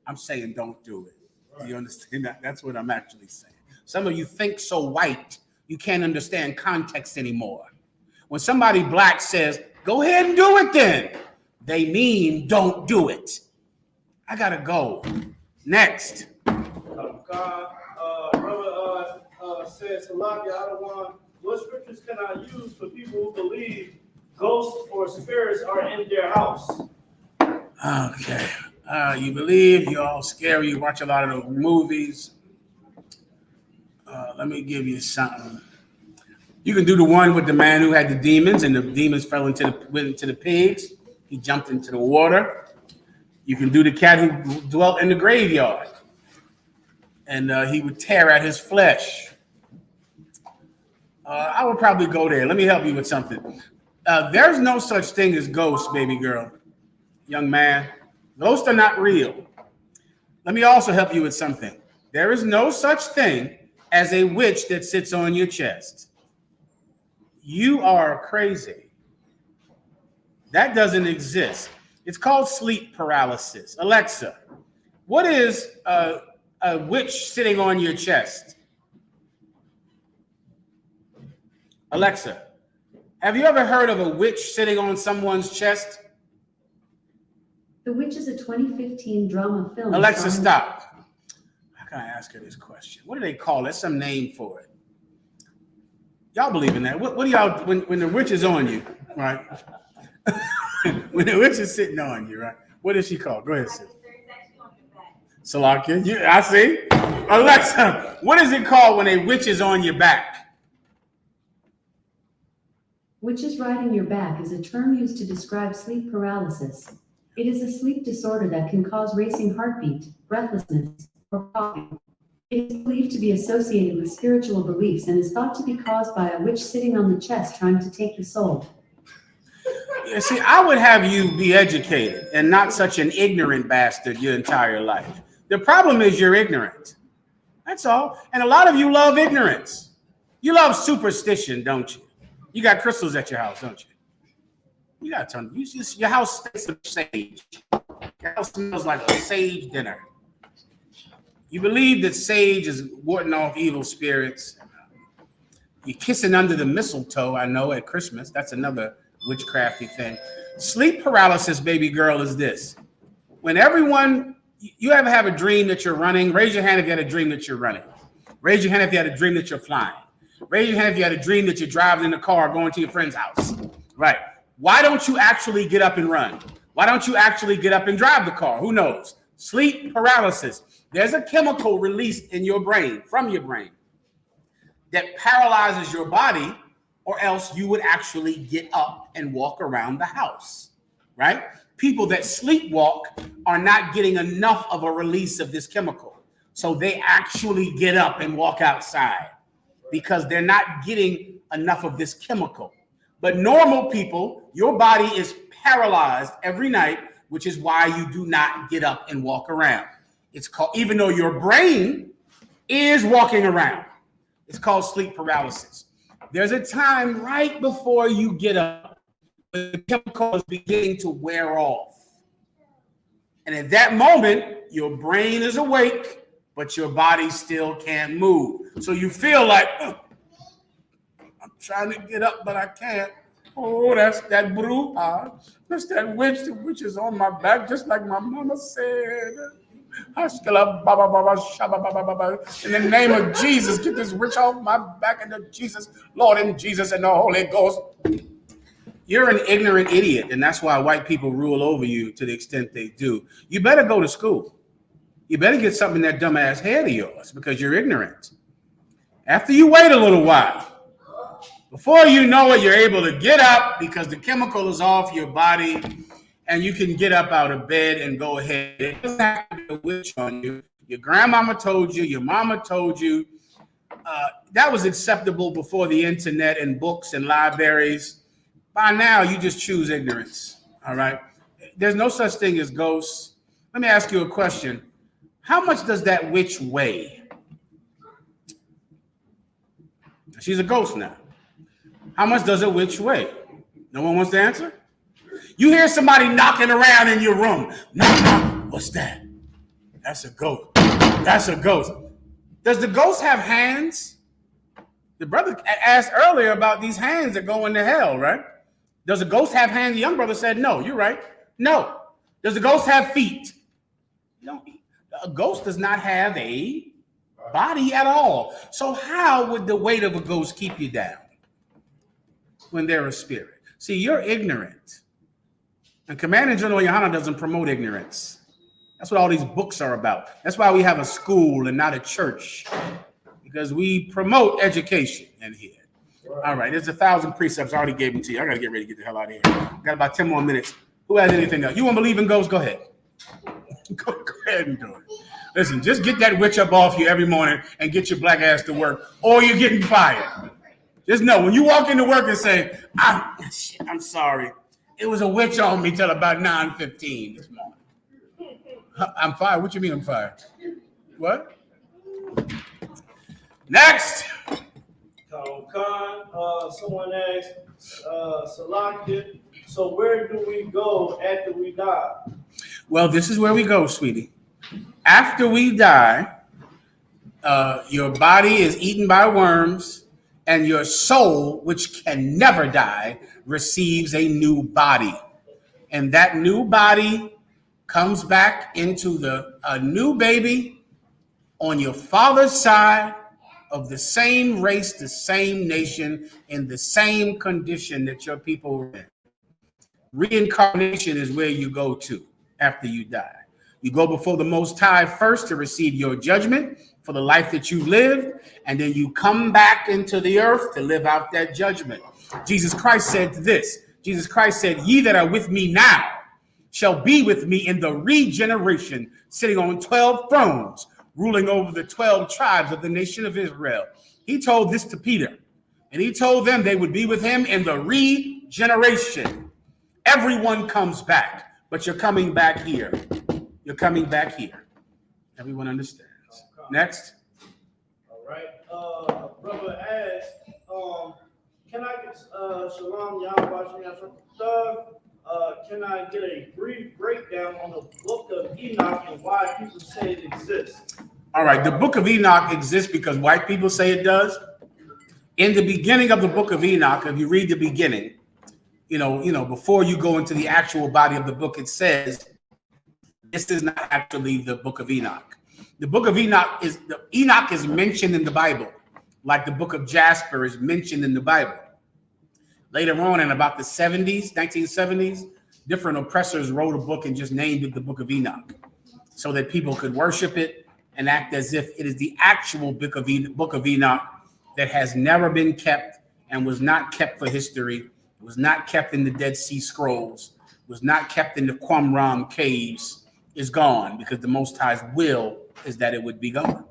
I'm saying don't do it. Do you understand that? That's what I'm actually saying. Some of you think so white, you can't understand context anymore. When somebody black says, go ahead and do it then, they mean don't do it. I gotta go. Next. Brother says, Salakia, I don't want, what scriptures can I use for people who believe ghosts or spirits are in their house? Okay. You believe, you're all scary, you watch a lot of the movies. Let me give you something. You can do the one with the man who had the demons and the demons went into the pigs. He jumped into the water. You can do the cat who dwelt in the graveyard and he would tear at his flesh. I would probably go there. Let me help you with something. There's no such thing as ghosts, baby girl, young man. Ghosts are not real. Let me also help you with something. There is no such thing as a witch that sits on your chest. You are crazy. That doesn't exist. It's called sleep paralysis. Alexa, what is a witch sitting on your chest? Alexa, have you ever heard of a witch sitting on someone's chest? The Witch is a 2015 drama film. Alexa, stop. How can I ask her this question? What do they call it? Some name for it. Y'all believe in that? What do y'all, when the witch is on you, right? When the witch is sitting on you, right? What is she called? Go ahead, sis. Salakia, I see. Alexa, what is it called when a witch is on your back? Witches riding your back is a term used to describe sleep paralysis. It is a sleep disorder that can cause racing heartbeat, breathlessness, or coughing. It is believed to be associated with spiritual beliefs and is thought to be caused by a witch sitting on the chest trying to take the soul. Yeah, see, I would have you be educated and not such an ignorant bastard your entire life. The problem is you're ignorant. That's all. And a lot of you love ignorance. You love superstition, don't you? You got crystals at your house, don't you? You got to turn. Your house stinks of sage. Your house smells like a sage dinner. You believe that sage is warding off evil spirits. You're kissing under the mistletoe, I know, at Christmas. That's another witchcrafty thing. Sleep paralysis, baby girl, is this. When everyone, you ever have a dream that you're running? Raise your hand if you had a dream that you're running. Raise your hand if you had a dream that you're flying. Raise your hand if you had a dream that you're driving in a car going to your friend's house. Right. Why don't you actually get up and run? Why don't you actually get up and drive the car? Who knows? Sleep paralysis. There's a chemical released in your brain, from your brain, that paralyzes your body, or else you would actually get up and walk around the house, right? People that sleepwalk are not getting enough of a release of this chemical. So they actually get up and walk outside because they're not getting enough of this chemical. But normal people, your body is paralyzed every night, which is why you do not get up and walk around. It's called, even though your brain is walking around, it's called sleep paralysis. There's a time right before you get up the chemical is beginning to wear off. And at that moment, your brain is awake, but your body still can't move. So you feel like, I'm trying to get up, but I can't. Oh, that's that bruja. That's that witch. The witch is on my back, just like my mama said. In the name of Jesus, get this witch off my back, and the Jesus, Lord, and Jesus and the Holy Ghost. You're an ignorant idiot, and that's why white people rule over you to the extent they do. You better go to school. You better get something in that dumbass head of yours because you're ignorant. After you wait a little while, before you know it, you're able to get up because the chemical is off your body, and you can get up out of bed and go ahead. It doesn't have to be a witch on you. Your grandmama told you, your mama told you. That was acceptable before the internet and books and libraries. By now, you just choose ignorance, all right? There's no such thing as ghosts. Let me ask you a question. How much does that witch weigh? She's a ghost now. How much does a witch weigh? No one wants to answer? You hear somebody knocking around in your room. Knock, knock. What's that? That's a ghost. That's a ghost. Does the ghost have hands? The brother asked earlier about these hands that go into hell, right? Does a ghost have hands? The young brother said, no, you're right. No. Does the ghost have feet? No. A ghost does not have a body at all. So how would the weight of a ghost keep you down when they're a spirit? See, you're ignorant. And Commander General Yahanna doesn't promote ignorance. That's what all these books are about. That's why we have a school and not a church, because we promote education in here. All right, there's 1,000 precepts. I already gave them to you. I got to get ready to get the hell out of here. Got about 10 more minutes. Who has anything else? You want to believe in ghosts? Go ahead. Go ahead and do it. Listen, just get that witch up off you every morning and get your black ass to work, or you're getting fired. Just know, when you walk into work and say, I'm sorry, it was a witch on me till about 9:15 this morning. I'm fired. What you mean I'm fired? What? Next. Someone asked, Salakia, so where do we go after we die? Well, this is where we go, sweetie. After we die, your body is eaten by worms, and your soul, which can never die, receives a new body. And that new body comes back into a new baby on your father's side, of the same race, the same nation, in the same condition that your people were in. Reincarnation is where you go to after you die. You go before the Most High first to receive your judgment for the life that you lived, and then you come back into the earth to live out that judgment. Jesus Christ said this. Jesus Christ said, ye that are with me now shall be with me in the regeneration, sitting on 12 thrones, ruling over the 12 tribes of the nation of Israel. He told this to Peter, and he told them they would be with him in the regeneration. Everyone comes back, but you're coming back here. You're coming back here. Everyone understands. Next. All right. Brother asked, can I get Shalom Yahweh, can I get a brief breakdown on the book of Enoch and why people say it exists? All right, the book of Enoch exists because white people say it does. In the beginning of the book of Enoch, if you read the beginning, you know, before you go into the actual body of the book, it says this is not actually the book of Enoch. The book of Enoch is mentioned in the Bible, like the book of Jasper is mentioned in the Bible. Later on, in about the 1970s, different oppressors wrote a book and just named it the Book of Enoch so that people could worship it and act as if it is the actual book of Enoch that has never been kept and was not kept for history, was not kept in the Dead Sea Scrolls, was not kept in the Qumran caves, is gone because the Most High's will is that it would be gone.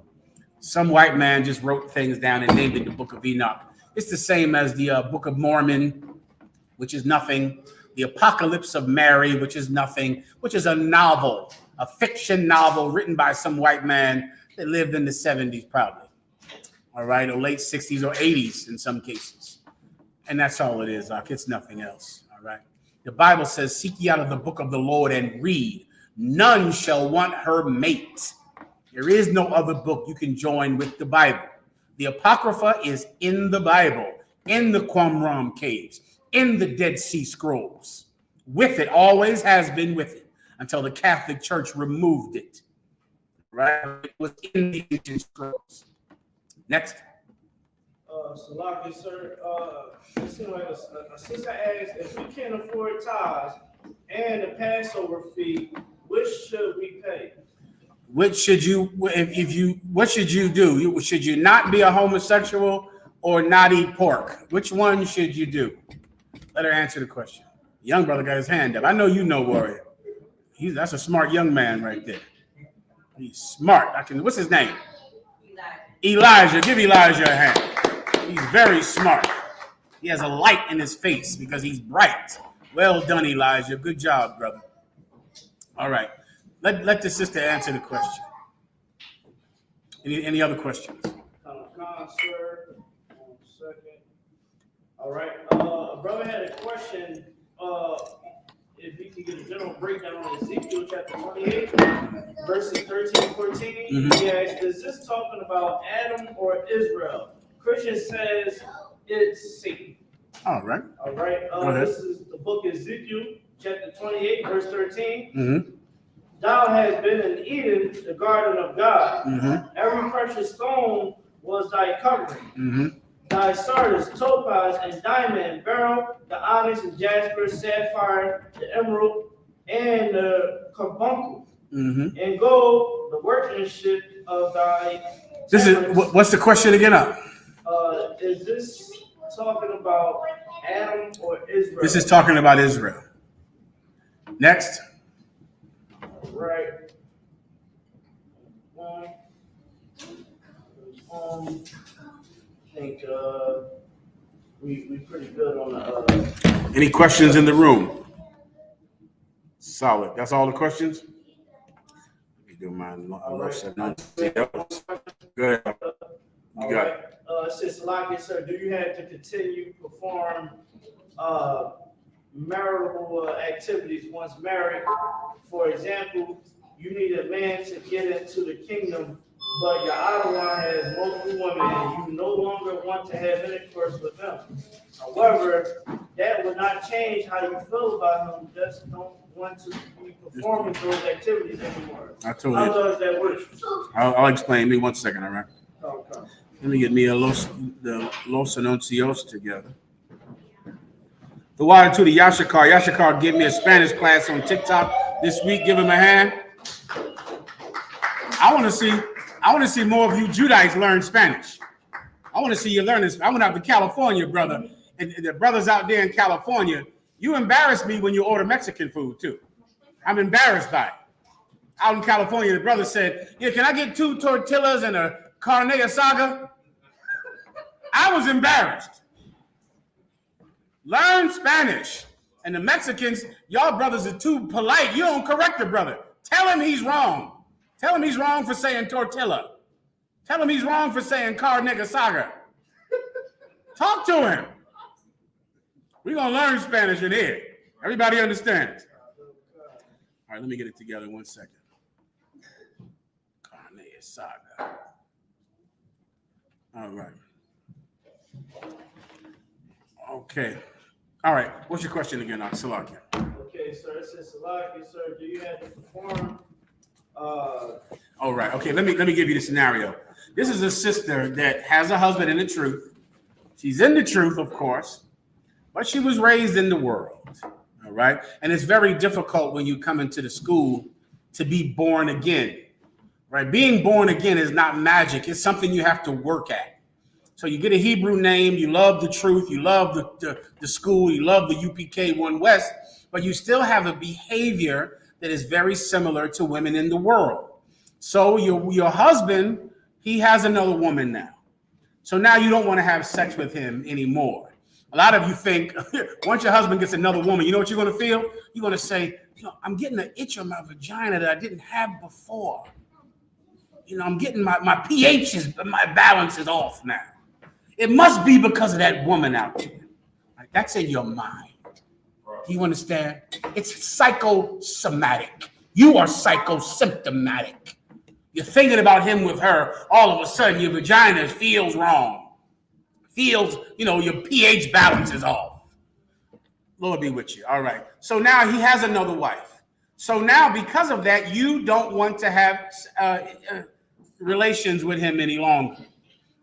Some white man just wrote things down and named it the Book of Enoch. It's the same as the Book of Mormon, which is nothing. The Apocalypse of Mary, which is nothing, which is a novel, a fiction novel written by some white man that lived in the 70s probably, all right, or late 60s or 80s in some cases. And that's all it is, Doc. It's nothing else, all right? The Bible says, seek ye out of the book of the Lord and read. None shall want her mate. There is no other book you can join with the Bible. The Apocrypha is in the Bible, in the Qumran caves, in the Dead Sea Scrolls. With it, always has been with it, until the Catholic Church removed it. Right? It was in the ancient scrolls. Next. Salaki, sir, it seems like a sister asked, if we can't afford tithes and the Passover fee, which should we pay? Which should you, what should you do? Should you not be a homosexual or not eat pork? Which one should you do? Let her answer the question. Young brother got his hand up. I know you know, Warrior. That's a smart young man right there. He's smart. What's his name? Elijah. Give Elijah a hand. He's very smart. He has a light in his face because he's bright. Well done, Elijah. Good job, brother. All right. Let the sister answer the question. Any other questions? Sir. 1 second. All right. Brother had a question. If you could get a general breakdown on Ezekiel chapter 28, verses 13 and 14. He asked, is this talking about Adam or Israel? Christian says it's Satan. All right. All right. This is the book of Ezekiel chapter 28, verse 13. Thou hast been in Eden, the garden of God. Every precious stone was thy covering. Thy sardis, topaz, and diamond, beryl, the onyx, and jasper, sapphire, the emerald, and the carbuncle, and gold, the workmanship of thy. This is what's the question again? Is this talking about Adam or Israel? This is talking about Israel. Next. Right. I think we pretty good on the. Any questions in the room? Solid. That's all the questions. Let me do mine. Good. You got it. Sister Lockett, sir, do you have to continue to perform marital activities once married? For example, you need a man to get into the kingdom, but your other one has multiple women and you no longer want to have intercourse with them. However, that would not change how you feel about him. Just don't want to be performing those activities anymore. I told you. How does that work? I'll explain. Give me 1 second, all right? Okay. Let me get me the Los Anuncios together. The water to the Yashikar. Yashikar gave me a Spanish class on TikTok this week. Give him a hand. I want to see more of you Judites learn Spanish. I want to see you learn this. I went out to California, brother, and the brothers out there in California, you embarrass me when you order Mexican food too. I'm embarrassed by it. Out in California, the brother said, "Yeah, can I get 2 tortillas and a carne asada?" I was embarrassed. Learn Spanish. And the Mexicans, y'all brothers are too polite. You don't correct the brother. Tell him he's wrong. Tell him he's wrong for saying tortilla. Tell him he's wrong for saying carne asada. Talk to him. We're going to learn Spanish in here. Everybody understands. All right, let me get it together 1 second. Carne asada. All right. Okay. All right. What's your question again, Salakia? Okay, sir. It says, Salakia, sir, do you have to perform? All right. Okay. Let me give you the scenario. This is a sister that has a husband in the truth. She's in the truth, of course, but she was raised in the world. All right. And it's very difficult when you come into the school to be born again. Right. Being born again is not magic. It's something you have to work at. So you get a Hebrew name, you love the truth, you love the school, you love the UPK 1WEST, but you still have a behavior that is very similar to women in the world. So your husband, he has another woman now. So now you don't want to have sex with him anymore. A lot of you think once your husband gets another woman, you know what you're going to feel? You're going to say, I'm getting an itch on my vagina that I didn't have before. I'm getting my pH my balance is off now. It must be because of that woman out there. Right? That's in your mind. Do you understand? It's psychosomatic. You are psychosymptomatic. You're thinking about him with her. All of a sudden, your vagina feels wrong. Feels, your pH balance is off. Lord be with you. All right. So now he has another wife. So now, because of that, you don't want to have relations with him any longer.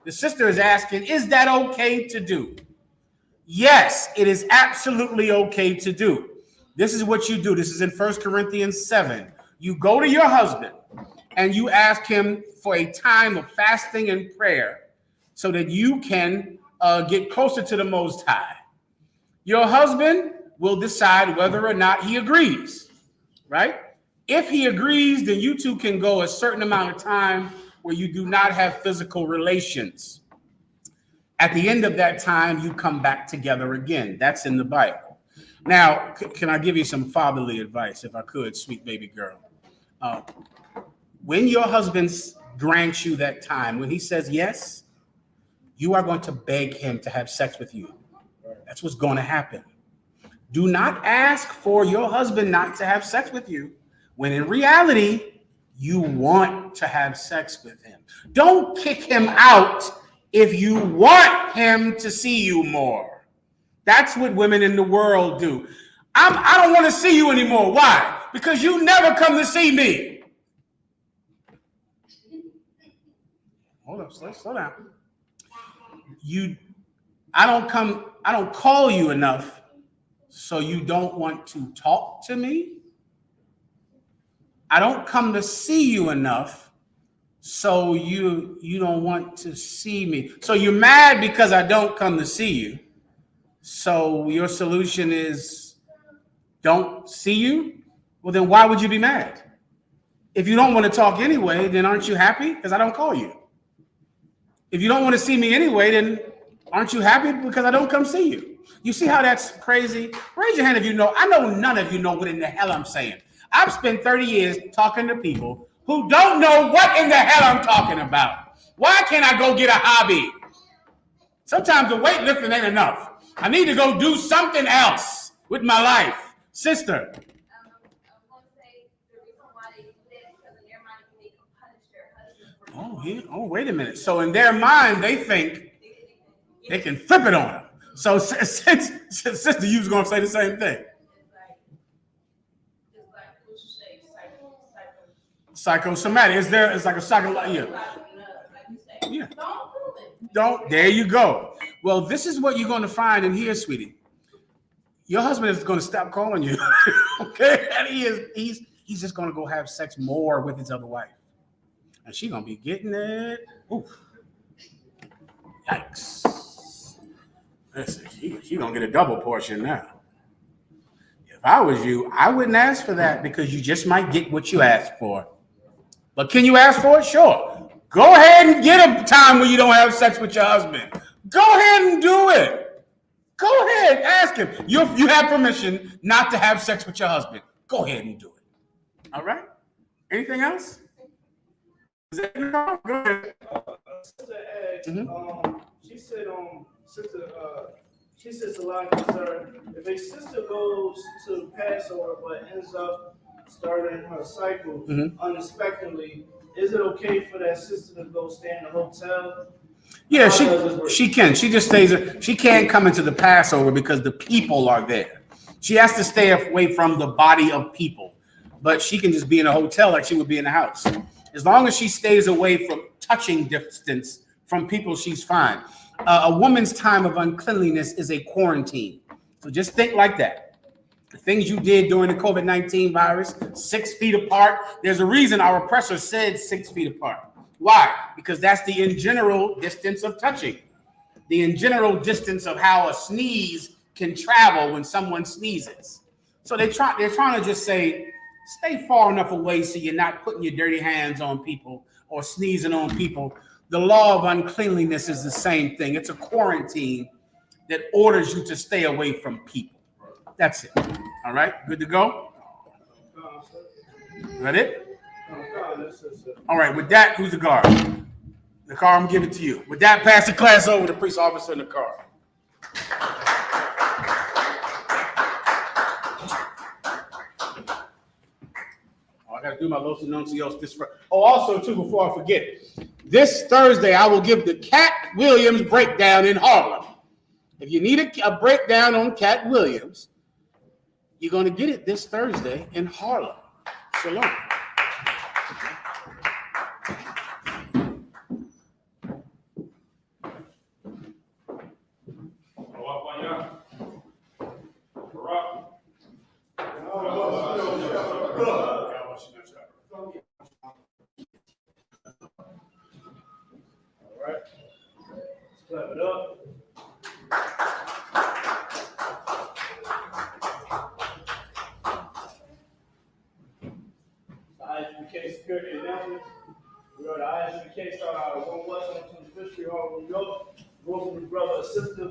The sister is asking, is that okay to do? Yes, it is absolutely okay to do. This is what you do. This is in 1 Corinthians 7. You go to your husband and you ask him for a time of fasting and prayer so that you can get closer to the Most High. Your husband will decide whether or not he agrees, right? If he agrees, then you two can go a certain amount of time where you do not have physical relations. At the end of that time, you come back together again. That's in the Bible. Now, can I give you some fatherly advice, if I could, sweet baby girl? When your husband grants you that time, when he says yes, you are going to beg him to have sex with you. That's what's going to happen. Do not ask for your husband not to have sex with you when in reality, you want to have sex with him. Don't kick him out if you want him to see you more. That's what women in the world do. I don't want to see you anymore. Why? Because you never come to see me. Hold up, slow down. I don't call you enough, so you don't want to talk to me. I don't come to see you enough, so you don't want to see me. So you're mad because I don't come to see you. So your solution is don't see you? Well, then why would you be mad? If you don't want to talk anyway, then aren't you happy because I don't call you? If you don't want to see me anyway, then aren't you happy because I don't come see you? You see how that's crazy? Raise your hand if you know. I know none of you know what in the hell I'm saying. I've spent 30 years talking to people who don't know what in the hell I'm talking about. Why can't I go get a hobby? Sometimes the weightlifting ain't enough. I need to go do something else with my life. Sister. Oh, wait a minute. So in their mind, they think they can flip it on them. So since sister, you was going to say the same thing. Psychosomatic. It's like a psychological. Yeah. Don't. There you go. Well, this is what you're going to find in here, sweetie. Your husband is going to stop calling you. Okay? And he's just going to go have sex more with his other wife. And she's going to be getting it. Oof. Yikes. Listen, she's going to get a double portion now. If I was you, I wouldn't ask for that because you just might get what you asked for. But can you ask for it? Sure. Go ahead and get a time when you don't have sex with your husband. Go ahead and do it. Go ahead. Ask him. You have permission not to have sex with your husband. Go ahead and do it. All right? Anything else? Go ahead. Sister Ed, she says a lot of concern. If a sister goes to Passover but ends up starting her cycle unexpectedly, is it okay for that sister to go stay in a hotel? Yeah, she can. She just stays. She can't come into the Passover because the people are there. She has to stay away from the body of people, but she can just be in a hotel like she would be in a house. As long as she stays away from touching distance from people, she's fine. A woman's time of uncleanliness is a quarantine. So just think like that. The things you did during the COVID-19 virus, 6 feet apart. There's a reason our oppressor said 6 feet apart. Why? Because that's the in general distance of touching. The in general distance of how a sneeze can travel when someone sneezes. So they're trying to just say, stay far enough away so you're not putting your dirty hands on people or sneezing on people. The law of uncleanliness is the same thing. It's a quarantine that orders you to stay away from people. That's it. All right, good to go? Is that it? All right, with that, who's the guard? The car, I'm giving it to you. With that, pass the class over to the police officer in the car. gotta do my Los Anuncios this Friday. Oh, also too, before I forget, this Thursday I will give the Cat Williams breakdown in Harlem. If you need a breakdown on Cat Williams, you're gonna get it this Thursday in Harlem. Shalom. All right. Let's clap it up. The I.S.U.P.K security announcement. We are the I.S.U.P.K started out at 1WEST in Fishery Hall, New York. Working with brother or sister,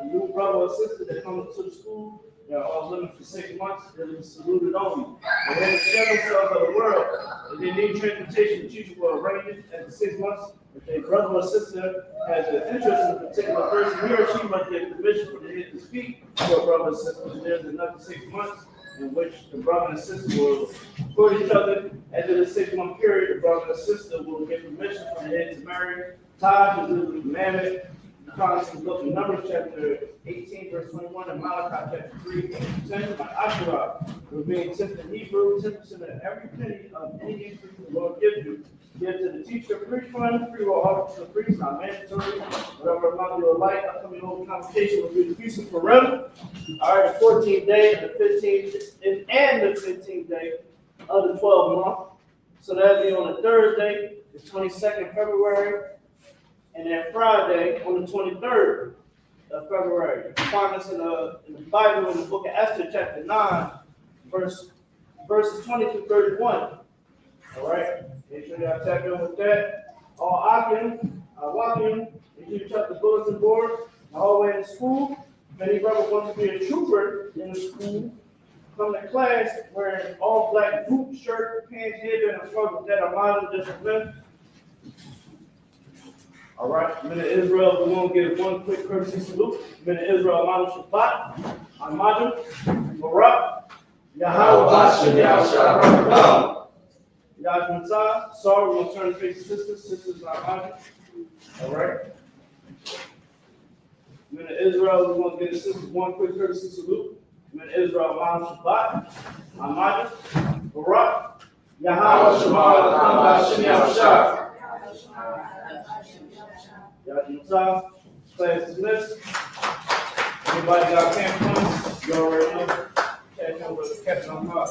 a new brother or sister that comes to the school. They are all living for 6 months. They're saluted only. They have to share themselves of the world. If they need transportation, the teacher will arrange it after 6 months. If a brother or sister has an interest in a particular person, he or she must get permission from the head to speak to a brother or sister. There's another 6 months in which the brother and sister will support each other. After the 6 month period, the brother and sister will get permission from the head to marry. Tithes is the commandment. The promise is look in Numbers chapter 18, verse 21, and Malachi chapter 3, 10. By I.S.U.P.K, remain 10th in Hebrew, 10% of every penny of any increase the Lord gives you. Give to the teacher, preach fund, free will offer to the priest, not mandatory. Whatever amount you would like, upcoming whole convocation will be decreasing forever. All right, the 14th day and the 15th day of the 12th month. So that'll be on a Thursday, the 22nd February, and then Friday on the 23rd of February. You can find this in the Bible in the book of Esther, chapter 9, verses 20 to 31. All right, make sure y'all tap in with that. All walking, if you check the bulletin board, the hallway in the school. If any brother wants to be a trooper in the school, come to class wearing all black boot, shirt, pants, headband, and scarf with that are modern discipline. All right, men of Israel, we're going to give one quick courtesy salute. Men of Israel, I.S.U.P.K, Ahmadu, Barak, Yahweh, Yahweh, sorry, we're going to turn to face the sisters, Ahmadu. All right. Men of Israel, we're going to give the sisters one quick courtesy salute. Men of Israel, I.S.U.P.K, Ahmadu, Barak, Yahweh, Yahweh, class dismissed. Anybody got camp funds? You already know. Catch on with the captain on top.